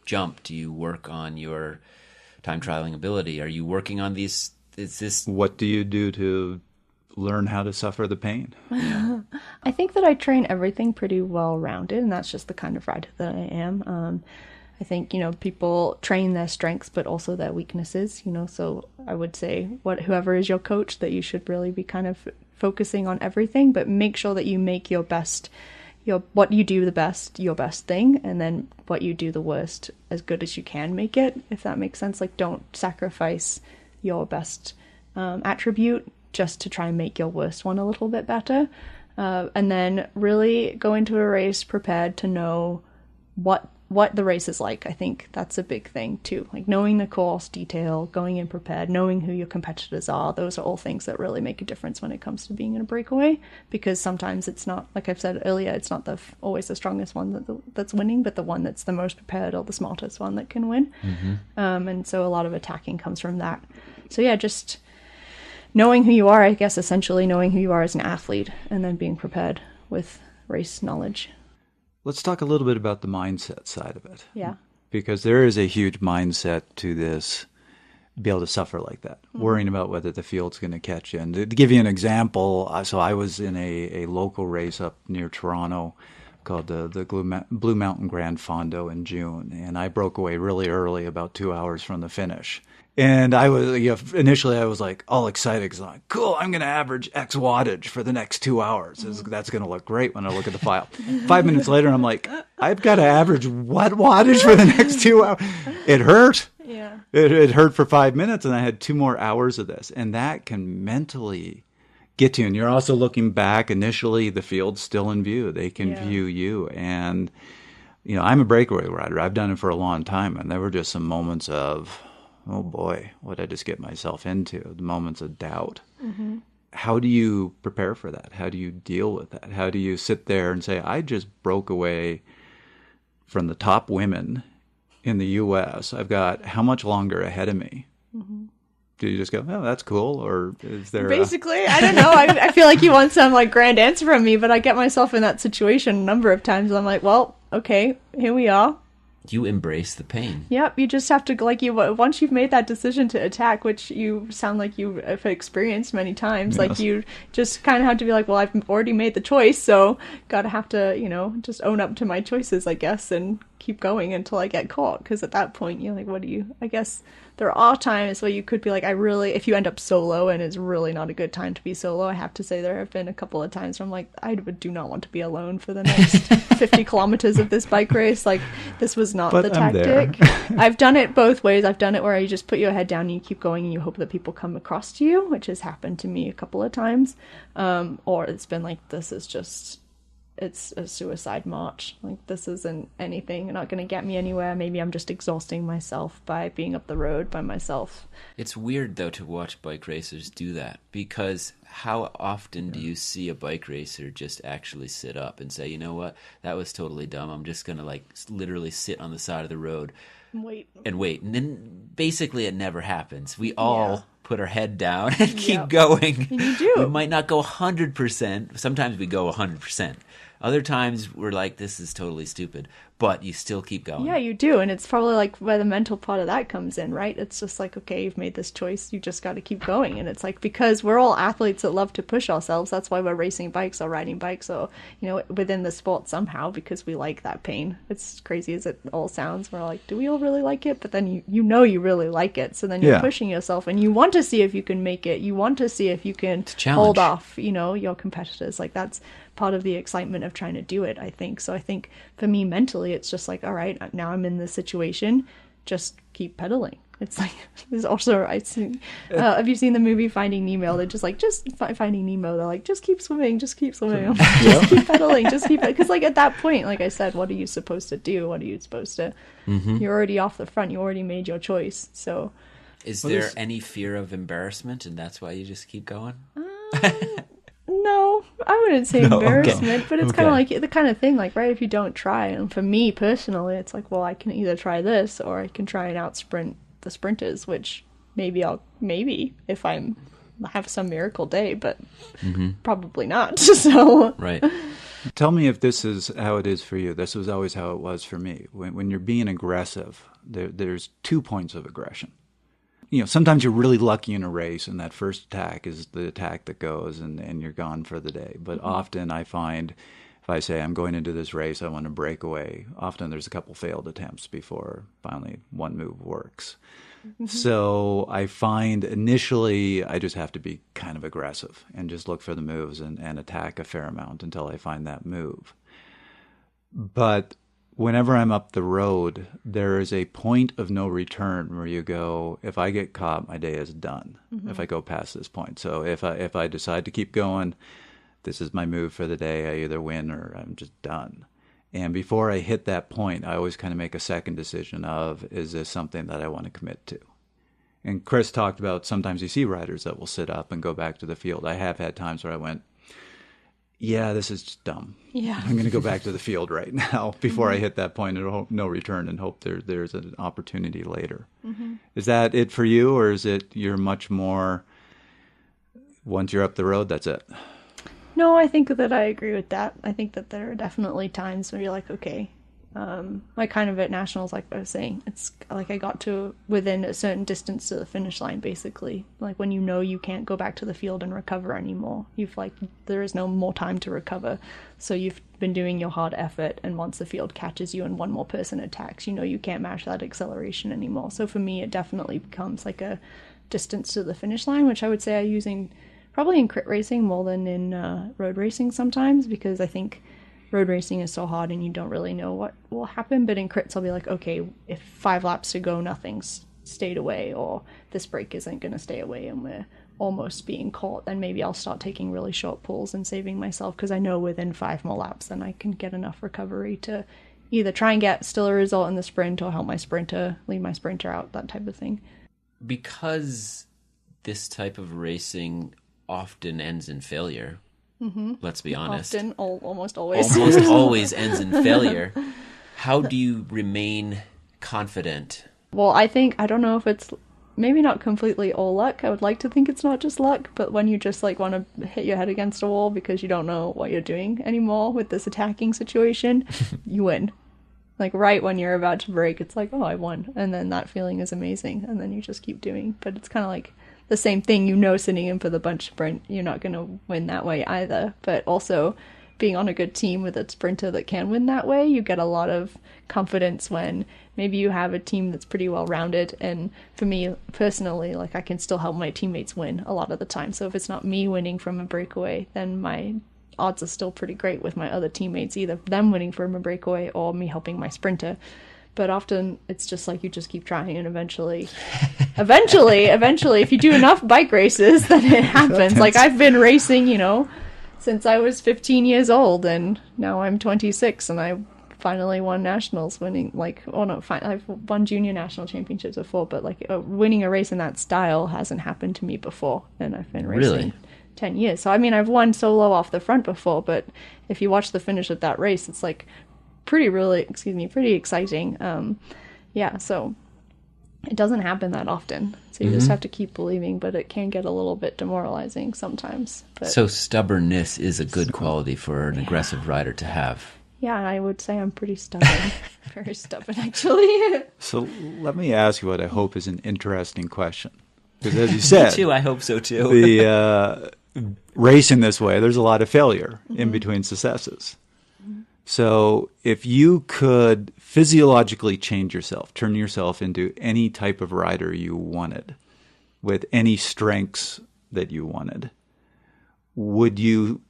jump? Do you work on your time trialing ability? Are you working on these? What do you do to learn how to suffer the pain? I think that I train everything pretty well rounded, and that's just the kind of rider that I am. I think, people train their strengths, but also their weaknesses, so I would say whoever is your coach, that you should really be kind of focusing on everything, but make sure that you make your best, what you do the best, your best thing, and then what you do the worst, as good as you can make it, if that makes sense. Like, don't sacrifice your best attribute just to try and make your worst one a little bit better. And then really go into a race prepared to know what the race is like. I think that's a big thing too. Like knowing the course detail, going in prepared, knowing who your competitors are. Those are all things that really make a difference when it comes to being in a breakaway, because sometimes it's not, like I've said earlier, it's not always the strongest one that's winning, but the one that's the most prepared or the smartest one that can win. Mm-hmm. And so a lot of attacking comes from that. So yeah, just knowing who you are, I guess, essentially knowing who you are as an athlete, and then being prepared with race knowledge. Let's talk a little bit about the mindset side of it. Yeah. Because there is a huge mindset to this, be able to suffer like that, worrying about whether the field's going to catch you. And to give you an example, so I was in a local race up near Toronto called the Blue Mountain Grand Fondo in June, and I broke away really early, about 2 hours from the finish. And I was initially I was like all excited because I'm like, cool, I'm going to average X wattage for the next 2 hours. That's going to look great when I look at the file. 5 minutes later, I'm like, I've got to average what wattage for the next 2 hours? It hurt. Yeah. It hurt for 5 minutes, and I had 2 more hours of this. And that can mentally get to you. And you're also looking back. Initially, the field's still in view. They can view you. And, I'm a breakaway rider. I've done it for a long time. And there were just some moments of, oh boy, what did I just get myself into? The moments of doubt. Mm-hmm. How do you prepare for that? How do you deal with that? How do you sit there and say, I just broke away from the top women in the U.S. I've got how much longer ahead of me? Mm-hmm. Do you just go, oh, that's cool? Or is there basically, I don't know. I feel like you want some grand answer from me, but I get myself in that situation a number of times. And I'm like, well, okay, here we are. You embrace the pain. Yep, you just have to, like, once you've made that decision to attack, which you sound like you have experienced many times, like, you just kind of have to be like, well, I've already made the choice, so gotta have to, just own up to my choices, I guess, and keep going until I get caught, because at that point, you're like, I guess there are times where you could be like, if you end up solo, and it's really not a good time to be solo, I have to say there have been a couple of times where I'm like, I do not want to be alone for the next 50 kilometers of this bike race, like, this was not the tactic. I've done it both ways. I've done it where you just put your head down and you keep going and you hope that people come across to you, which has happened to me a couple of times, or it's been like, it's a suicide march. Like, this isn't anything. You're not going to get me anywhere. Maybe I'm just exhausting myself by being up the road by myself. It's weird, though, to watch bike racers do that, because how often do you see a bike racer just actually sit up and say, you know what, that was totally dumb. I'm just going to, like, literally sit on the side of the road and wait. And then basically it never happens. We all put our head down and keep going. And you do. We might not go 100%. Sometimes we go 100%. Other times we're like, this is totally stupid, but you still keep going. Yeah, you do. And it's probably like where the mental part of that comes in, right? It's just like, okay, you've made this choice. You just got to keep going. And it's like, because we're all athletes that love to push ourselves. That's why we're racing bikes or riding bikes or, within the sport somehow, because we like that pain. It's crazy as it all sounds. We're like, do we all really like it? But then you really like it. So then you're pushing yourself and you want to see if you can make it. You want to see if you can hold off, your competitors. Like, that's part of the excitement of trying to do it, I think. So I think for me mentally, it's just like, all right, now I'm in this situation, just keep pedaling. It's like, there's also, have you seen the movie Finding Nemo? They're just like, Finding Nemo. They're like, just keep swimming, just keep swimming. Just keep pedaling, because like at that point, like I said, what are you supposed to do? What are you supposed to, you're already off the front. You already made your choice. So is there any fear of embarrassment, and that's why you just keep going? No, I wouldn't say embarrassment, but it's kind of like the kind of thing, like, right, if you don't try, and for me personally, it's like, well, I can either try this or I can try and out sprint the sprinters, which maybe if I have some miracle day, but probably not. So right. Tell me if this is how it is for you. This was always how it was for me. When you're being aggressive, there's 2 points of aggression. Sometimes you're really lucky in a race, and that first attack is the attack that goes, and you're gone for the day. But often I find, if I say I'm going into this race, I want to break away, often there's a couple failed attempts before finally one move works. So I find initially I just have to be kind of aggressive and just look for the moves and attack a fair amount until I find that move. But whenever I'm up the road, there is a point of no return where you go, if I get caught, my day is done if I go past this point. So if I decide to keep going, this is my move for the day. I either win or I'm just done. And before I hit that point, I always kind of make a second decision of, is this something that I want to commit to? And Chris talked about sometimes you see riders that will sit up and go back to the field. I have had times where I went, yeah, this is just dumb. Yeah. I'm going to go back to the field right now before I hit that point of no return and hope there's an opportunity later. Is that it for you, or is it you're much more, once you're up the road, that's it? No, I think that I agree with that. I think that there are definitely times where you're like, okay, like kind of at nationals, like I was saying, it's like I got to within a certain distance to the finish line, basically. Like when you can't go back to the field and recover anymore. There is no more time to recover. So you've been doing your hard effort, and once the field catches you and one more person attacks, you can't match that acceleration anymore. So for me, it definitely becomes like a distance to the finish line, which I would say I'm using probably in crit racing more than in road racing sometimes, because I think road racing is so hard and you don't really know what will happen. But in crits, I'll be like, okay, if 5 laps to go, nothing's stayed away, or this brake isn't going to stay away and we're almost being caught, then maybe I'll start taking really short pulls and saving myself, because I know within 5 more laps then I can get enough recovery to either try and get still a result in the sprint or help my sprinter, lead my sprinter out, that type of thing. Because this type of racing often ends in failure. Let's be honest. Often, almost always. Almost always ends in failure. How do you remain confident? Well, I don't know if it's maybe not completely all luck. I would like to think it's not just luck, but when you just like want to hit your head against a wall because you don't know what you're doing anymore with this attacking situation, you win. Like right when you're about to break, it's like, oh, I won. And then that feeling is amazing. And then you just keep doing. But it's kind of like the same thing, sitting in for the bunch sprint, you're not going to win that way either. But also being on a good team with a sprinter that can win that way, you get a lot of confidence when maybe you have a team that's pretty well rounded. And for me personally, like I can still help my teammates win a lot of the time. So if it's not me winning from a breakaway, then my odds are still pretty great with my other teammates, either them winning from a breakaway or me helping my sprinter. But often it's just like you just keep trying, and eventually, if you do enough bike races, then it happens. Like I've been racing, since I was 15 years old, and now I'm 26, and I finally won nationals, I've won junior national championships before, but like winning a race in that style hasn't happened to me before, and I've been racing. Really? 10 years. So, I mean, I've won solo off the front before, but if you watch the finish of that race, it's like pretty exciting. So it doesn't happen that often. So you just have to keep believing, but it can get a little bit demoralizing sometimes. But, so stubbornness is a good quality for an aggressive rider to have. Yeah, I would say I'm pretty stubborn. Very stubborn, actually. So let me ask you what I hope is an interesting question. Because as you said... Me too, I hope so too. The racing this way, there's a lot of failure in between successes. So if you could physiologically change yourself, turn yourself into any type of rider you wanted, with any strengths that you wanted, would you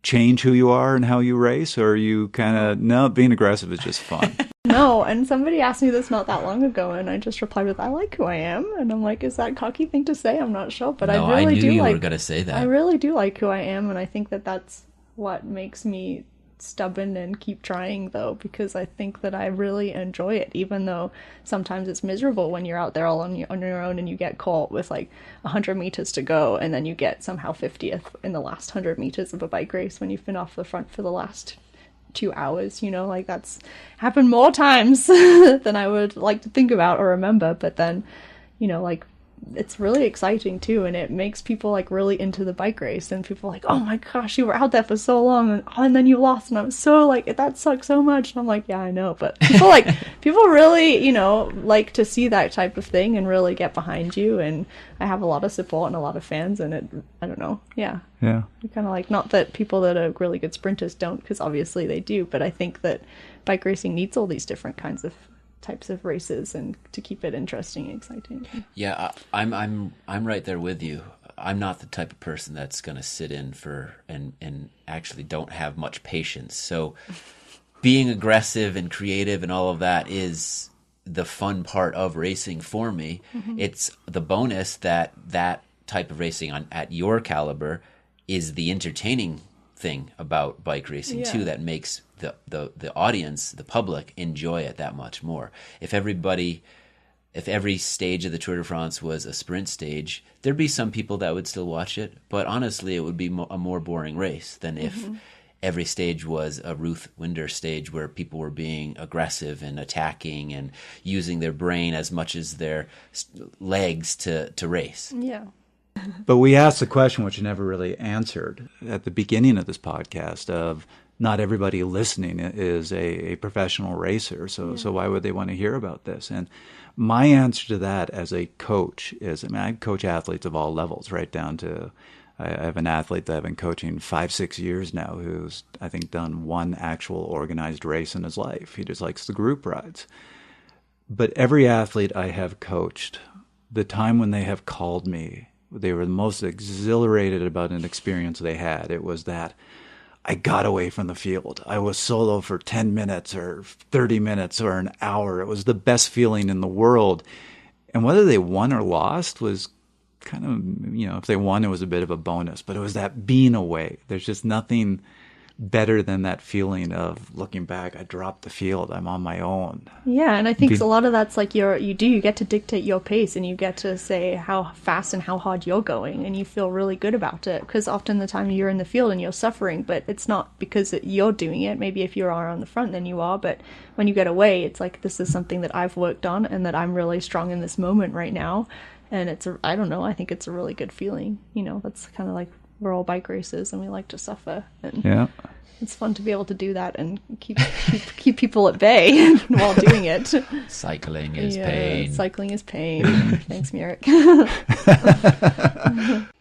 change who you are and how you race? Or are you kind of, no, being aggressive is just fun? No, and somebody asked me this not that long ago, and I just replied with, I like who I am. And I'm like, is that a cocky thing to say? I'm not sure, but no, I really do you were going to say that. I really do like who I am, and I think that that's what makes me stubborn and keep trying, though, because I think that I really enjoy it, even though sometimes it's miserable when you're out there all on your own and you get caught with like 100 meters to go, and then you get somehow 50th in the last 100 meters of a bike race when you've been off the front for the last 2 hours, like that's happened more times than I would like to think about or remember. But then, like it's really exciting too, and it makes people like really into the bike race, and people are like, oh my gosh, you were out there for so long, and then you lost, and I'm so like, that sucks so much. And I'm like, yeah, I know, but people really like to see that type of thing and really get behind you, and I have a lot of support and a lot of fans, and I don't know, yeah kind of like, not that people that are really good sprinters don't, because obviously they do, but I think that bike racing needs all these different kinds of types of races and to keep it interesting and exciting. Yeah, I'm right there with you. I'm not the type of person that's going to sit in for and actually don't have much patience. So being aggressive and creative and all of that is the fun part of racing for me. It's the bonus that type of racing at your caliber is the entertaining thing about bike racing too, that makes the audience, the public, enjoy it that much more. If every stage of the Tour de France was a sprint stage, there'd be some people that would still watch it, but honestly it would be a more boring race than if every stage was a Ruth Winder stage where people were being aggressive and attacking and using their brain as much as their legs to race. Yeah. But we asked the question, which you never really answered at the beginning of this podcast, of not everybody listening is a professional racer. So why would they want to hear about this? And my answer to that as a coach is, I coach athletes of all levels, right down to, I have an athlete that I've been coaching 5-6 years now who's, I think, done one actual organized race in his life. He just likes the group rides. But every athlete I have coached, the time when they have called me, they were the most exhilarated about an experience they had. It was that I got away from the field. I was solo for 10 minutes or 30 minutes or an hour. It was the best feeling in the world. And whether they won or lost was kind of, if they won, it was a bit of a bonus. But it was that being away. There's just nothing better than that feeling of looking back, I dropped the field, I'm on my own. Yeah, and I think a lot of that's like you get to dictate your pace, and you get to say how fast and how hard you're going, and you feel really good about it, because often the time you're in the field and you're suffering, but it's not because you're doing it. Maybe if you are on the front, then you are, but when you get away, it's like, this is something that I've worked on and that I'm really strong in this moment right now, and I don't know, I think it's a really good feeling. That's kind of like, we're all bike racers and we like to suffer. And it's fun to be able to do that and keep people at bay while doing it. Cycling is pain. Cycling is pain. Thanks, Merrick.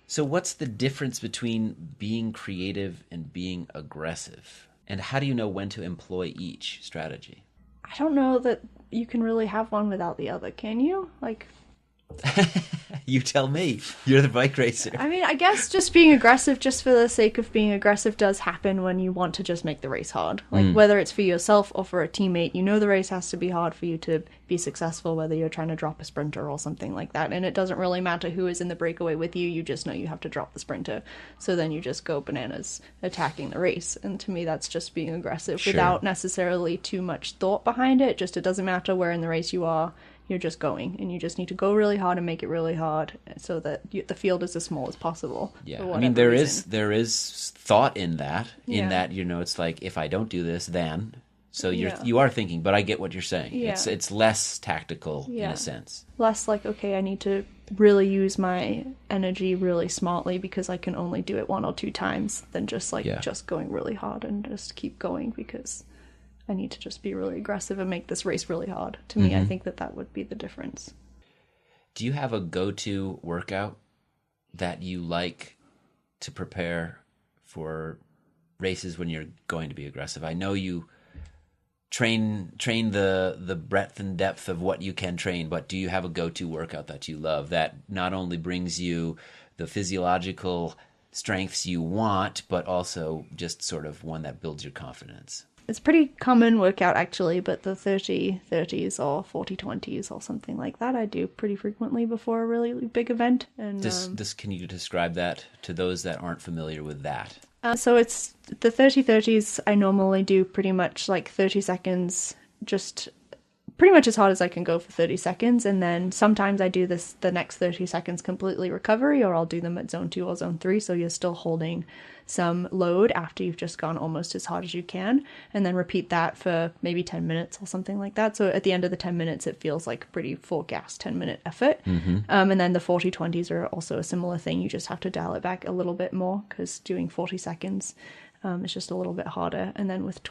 So what's the difference between being creative and being aggressive? And how do you know when to employ each strategy? I don't know that you can really have one without the other, can you? Like, you tell me. You're the bike racer. I mean, I guess just being aggressive just for the sake of being aggressive does happen when you want to just make the race hard. Like, whether it's for yourself or for a teammate, you know the race has to be hard for you to be successful, whether you're trying to drop a sprinter or something like that. And it doesn't really matter who is in the breakaway with you. You just know you have to drop the sprinter. So then you just go bananas attacking the race. And to me, that's just being aggressive without necessarily too much thought behind it. Just it doesn't matter where in the race you are. You're just going, and you just need to go really hard and make it really hard so that the field is as small as possible. Yeah, I mean, there is thought in that, you know, it's like, if I don't do this, then... So you are thinking, but I get what you're saying. Yeah. It's less tactical in a sense. Less like, okay, I need to really use my energy really smartly because I can only do it 1 or 2 times than just just going really hard and just keep going because I need to just be really aggressive and make this race really hard. To me, I think that would be the difference. Do you have a go-to workout that you like to prepare for races when you're going to be aggressive? I know you train the breadth and depth of what you can train, but do you have a go-to workout that you love that not only brings you the physiological strengths you want, but also just sort of one that builds your confidence? It's a pretty common workout, actually, but the 30-30s or 40-20s or something like that I do pretty frequently before a really big event. And can you describe that to those that aren't familiar with that? So it's the 30-30s. I normally do pretty much like 30 seconds, just pretty much as hard as I can go for 30 seconds. And then sometimes I do the next 30 seconds completely recovery, or I'll do them at zone 2 or zone 3. So you're still holding some load after you've just gone almost as hard as you can, and then repeat that for maybe 10 minutes or something like that. So at the end of the 10 minutes, it feels like a pretty full gas 10-minute effort. And then the 40-20s are also a similar thing. You just have to dial it back a little bit more because doing 40 seconds is just a little bit harder. And then with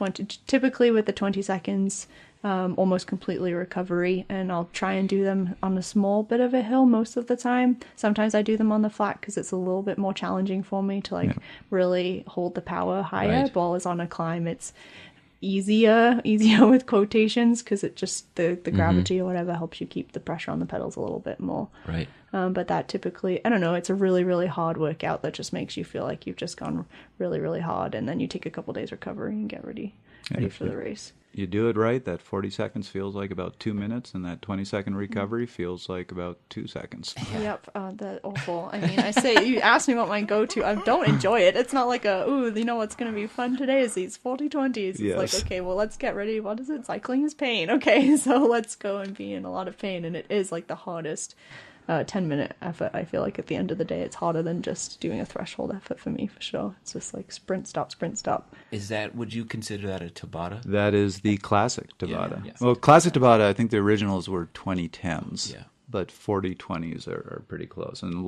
typically with the 20 seconds, almost completely recovery, and I'll try and do them on a small bit of a hill most of the time. Sometimes I do them on the flat because it's a little bit more challenging for me to really hold the power higher. Right. While is on a climb, it's easier with quotations because it just the gravity or whatever helps you keep the pressure on the pedals a little bit more. Right. But that typically, I don't know, it's a really, really hard workout that just makes you feel like you've just gone really, really hard, and then you take a couple days recovery and get ready for the race. You do it right, that 40 seconds feels like about 2 minutes, and that 20-second recovery feels like about 2 seconds. Yep, that's awful. I mean, you asked me about my go-to. I don't enjoy it. It's not like you know what's going to be fun today is these 40-20s. It's like, okay, well, let's get ready. What is it? Cycling is pain. Okay, so let's go and be in a lot of pain. And it is like the hardest 10-minute effort. I feel like at the end of the day, it's harder than just doing a threshold effort for me, for sure. It's just like sprint, stop, sprint, stop. Would you consider that a Tabata? That is the classic Tabata. Yeah. Well, classic Tabata, I think the originals were 2010s. Yeah. But 40-20s are pretty close. And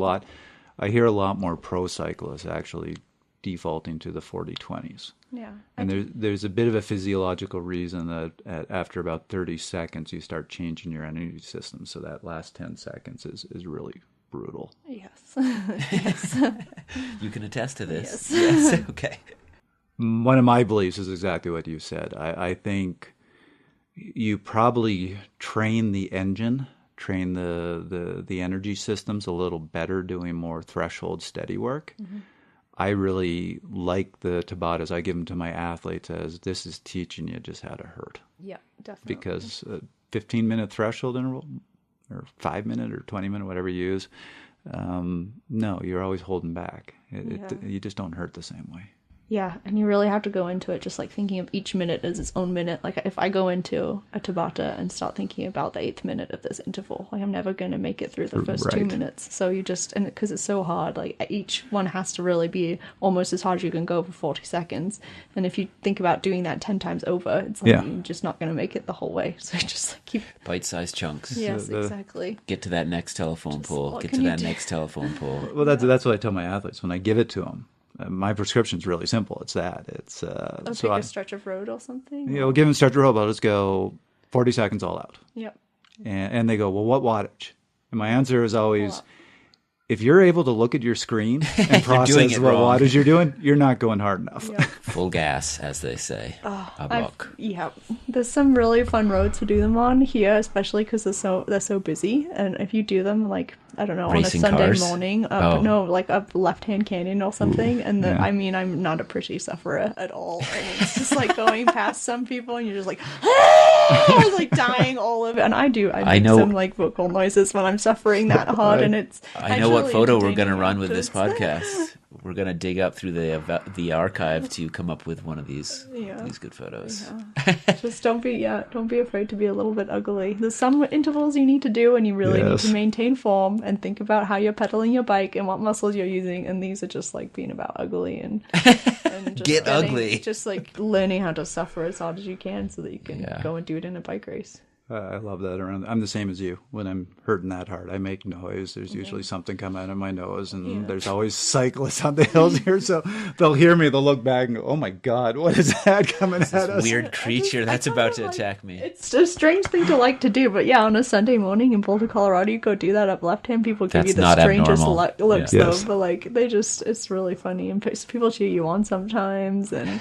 I hear a lot more pro cyclists actually defaulting to the 40-20s. Yeah. And there's a bit of a physiological reason that after about 30 seconds, you start changing your energy system. So that last 10 seconds is really brutal. Yes. Yes. You can attest to this. Yes. Okay. One of my beliefs is exactly what you said. I think you probably train the engine, train the energy systems a little better doing more threshold steady work. Mm-hmm. I really like the Tabatas. I give them to my athletes as this is teaching you just how to hurt. Yeah, definitely. Because 15-minute threshold interval or 5-minute or 20-minute, whatever you use, no, you're always holding back. You just don't hurt the same way. Yeah, and you really have to go into it just like thinking of each minute as its own minute. Like if I go into a Tabata and start thinking about the 8th minute of this interval, like I'm never going to make it through the first 2 minutes. So you just, and because it's so hard, like each one has to really be almost as hard as you can go for 40 seconds. And if you think about doing that 10 times over, it's like you're just not going to make it the whole way. So just like keep bite-sized chunks. Yes, exactly. Get to that next telephone pole. Get to that next telephone pole. Well, that's what I tell my athletes when I give it to them. My prescription's really simple. It's that. It's take a stretch of road or something. Give them a stretch of road. I'll just go 40 seconds all out. Yep. And they go, well, what wattage? And my answer is always, if you're able to look at your screen and process what wattage you're doing, you're not going hard enough. Yep. Full gas, as they say. Yeah, there's some really fun roads to do them on here, especially because they're so busy. And if you do them like, I don't know, Racing on a Sunday cars? morning, like up Left-Hand Canyon or something. And I'm not a pretty sufferer at all. And it's just like going past some people and you're just like, like dying all of it. And I make some like vocal noises when I'm suffering that hard. And it's I know what photo we're going to run with this podcast. We're going to dig up through the archive to come up with one of these good photos. Yeah. Just don't be afraid to be a little bit ugly. There's some intervals you need to do, and you really need to maintain form and think about how you're pedaling your bike and what muscles you're using. And these are just like being about ugly and just ugly. Just like learning how to suffer as hard as you can so that you can go and do it in a bike race. I love that. I'm the same as you. When I'm hurting that hard, I make noise. There's usually something coming out of my nose, and there's always cyclists on the hills here, so they'll hear me, they'll look back and go, oh my God, what is that coming at us? Weird creature that's about to attack me. It's a strange thing to like to do, but on a Sunday morning in Boulder, Colorado, you go do that up Left-Hand. People give you the strangest looks, though, but like it's really funny, and people cheer you on sometimes, and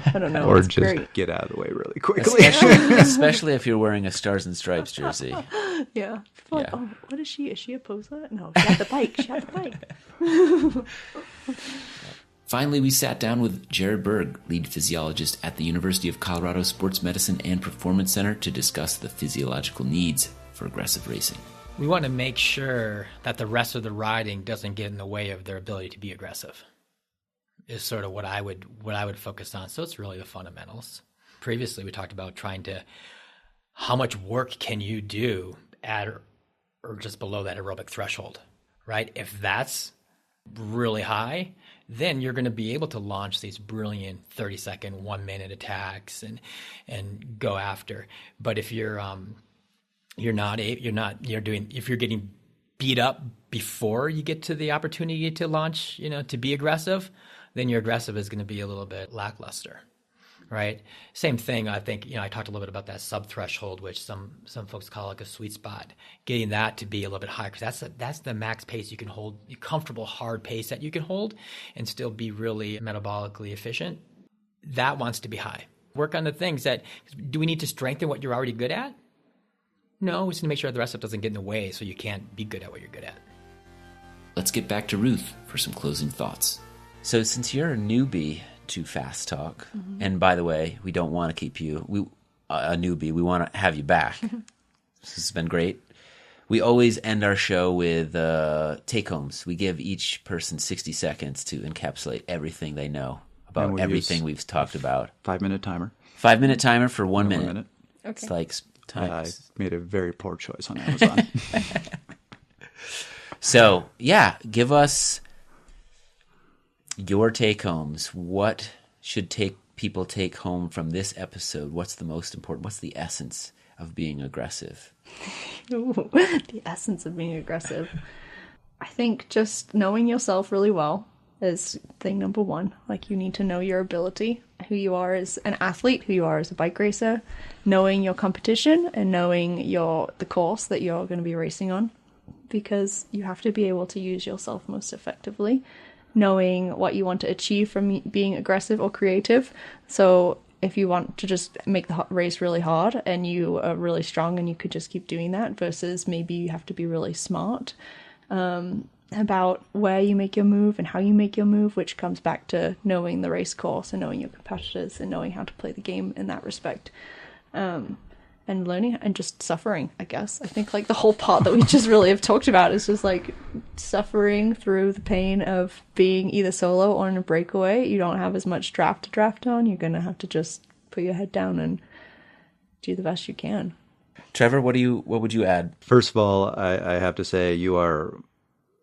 I don't know. Or it's just great. get out of the way really quickly. Especially if you're wearing a Stars and Stripes jersey. Yeah. People are like, oh, what is she? Is she a poser? No, she had the bike. She had the bike. Finally, we sat down with Jared Berg, lead physiologist at the University of Colorado Sports Medicine and Performance Center, to discuss the physiological needs for aggressive racing. We want to make sure that the rest of the riding doesn't get in the way of their ability to be aggressive, is sort of what I would focus on. So it's really the fundamentals. Previously, we talked about how much work can you do at or just below that aerobic threshold, right? If that's really high, then you're going to be able to launch these brilliant 30-second, 1-minute attacks and go after. But if you're getting beat up before you get to the opportunity to launch, to be aggressive, then your aggressive is going to be a little bit lackluster. Right. Same thing. I think, I talked a little bit about that sub-threshold, which some folks call like a sweet spot. Getting that to be a little bit higher, because that's the max pace you can hold, comfortable hard pace that you can hold and still be really metabolically efficient. That wants to be high. Work on the things do we need to strengthen what you're already good at? No, we just need to make sure the rest of it doesn't get in the way so you can't be good at what you're good at. Let's get back to Ruth for some closing thoughts. So since you're a newbie to Fast Talk, and by the way, we don't want to keep you a newbie. We want to have you back. This has been great. We always end our show with take-homes. We give each person 60 seconds to encapsulate everything they know about everything we've talked about. 5-minute timer. 5-minute timer for 1 minute. 1 minute. Okay. It's like time. I made a very poor choice on Amazon. So, give us your take-homes. What should people take home from this episode? What's the most important? What's the essence of being aggressive? Ooh, the essence of being aggressive. I think just knowing yourself really well is thing number one. Like, you need to know your ability, who you are as an athlete, who you are as a bike racer, knowing your competition and knowing the course that you're going to be racing on, because you have to be able to use yourself most effectively. Knowing what you want to achieve from being aggressive or creative. So if you want to just make the race really hard and you are really strong and you could just keep doing that, versus maybe you have to be really smart about where you make your move and how you make your move, which comes back to knowing the race course and knowing your competitors and knowing how to play the game in that respect. And learning and just suffering, I guess. I think like the whole part that we just really have talked about is just like suffering through the pain of being either solo or in a breakaway. You don't have as much draft to draft on. You're going to have to just put your head down and do the best you can. Trevor, what would you add? First of all, I have to say you are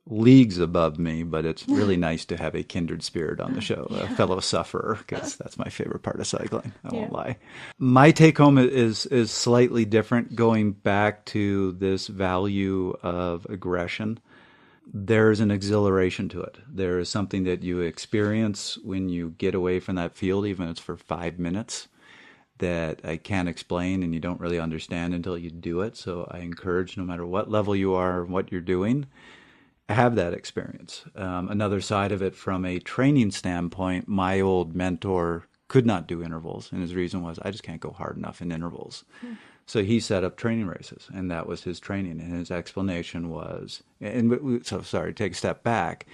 leagues above me, but it's really nice to have a kindred spirit on the show, a fellow sufferer, because that's my favorite part of cycling. I won't lie. My take home is slightly different, going back to this value of aggression. there's an exhilaration to it. There is something that you experience when you get away from that field, even if it's for 5 minutes, that I can't explain and you don't really understand until you do it. So I encourage, no matter what level you are, what you're doing, have that experience. Another side of it, from a training standpoint, my old mentor could not do intervals, and his reason was, I just can't go hard enough in intervals. So he set up training races, and that was his training. And his explanation was, take a step back.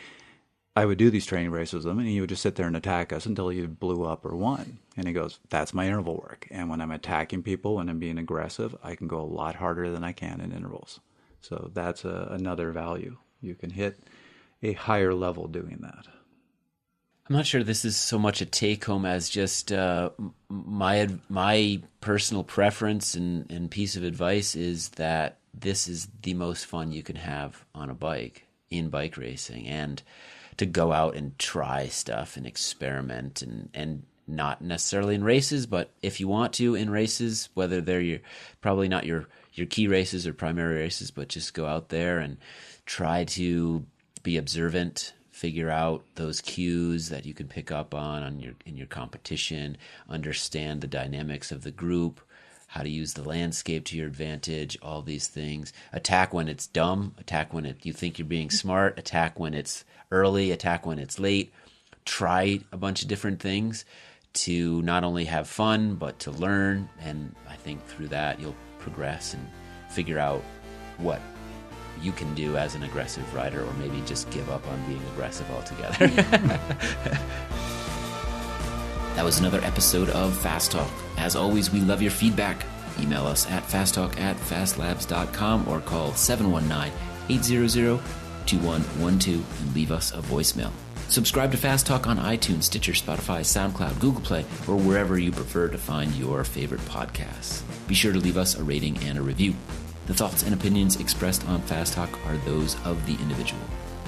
I would do these training races with him, and he would just sit there and attack us until he blew up or won. And he goes, that's my interval work. And when I'm attacking people, when I'm being aggressive, I can go a lot harder than I can in intervals. So that's another value. You can hit a higher level doing that. I'm not sure this is so much a take-home as just my personal preference and piece of advice is that this is the most fun you can have on a bike, in bike racing, and to go out and try stuff and experiment and not necessarily in races, but if you want to in races, whether they're probably not your key races or primary races, but just go out there and try to be observant, figure out those cues that you can pick up on in your competition, understand the dynamics of the group, how to use the landscape to your advantage, all these things. Attack when it's dumb, attack when you think you're being smart, attack when it's early, attack when it's late. Try a bunch of different things to not only have fun, but to learn. And I think through that, you'll progress and figure out what you can do as an aggressive rider, or maybe just give up on being aggressive altogether. That was another episode of Fast Talk. As always, we love your feedback. Email us at fasttalk@fastlabs.com or call 719-800-2112 and leave us a voicemail. Subscribe to Fast Talk on iTunes, Stitcher, Spotify, SoundCloud, Google Play, or wherever you prefer to find your favorite podcasts. Be sure to leave us a rating and a review. The thoughts and opinions expressed on Fast Talk are those of the individual.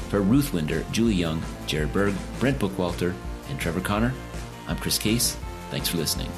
For Ruth Winder, Julie Young, Jared Berg, Brent Bookwalter, and Trevor Connor, I'm Chris Case. Thanks for listening.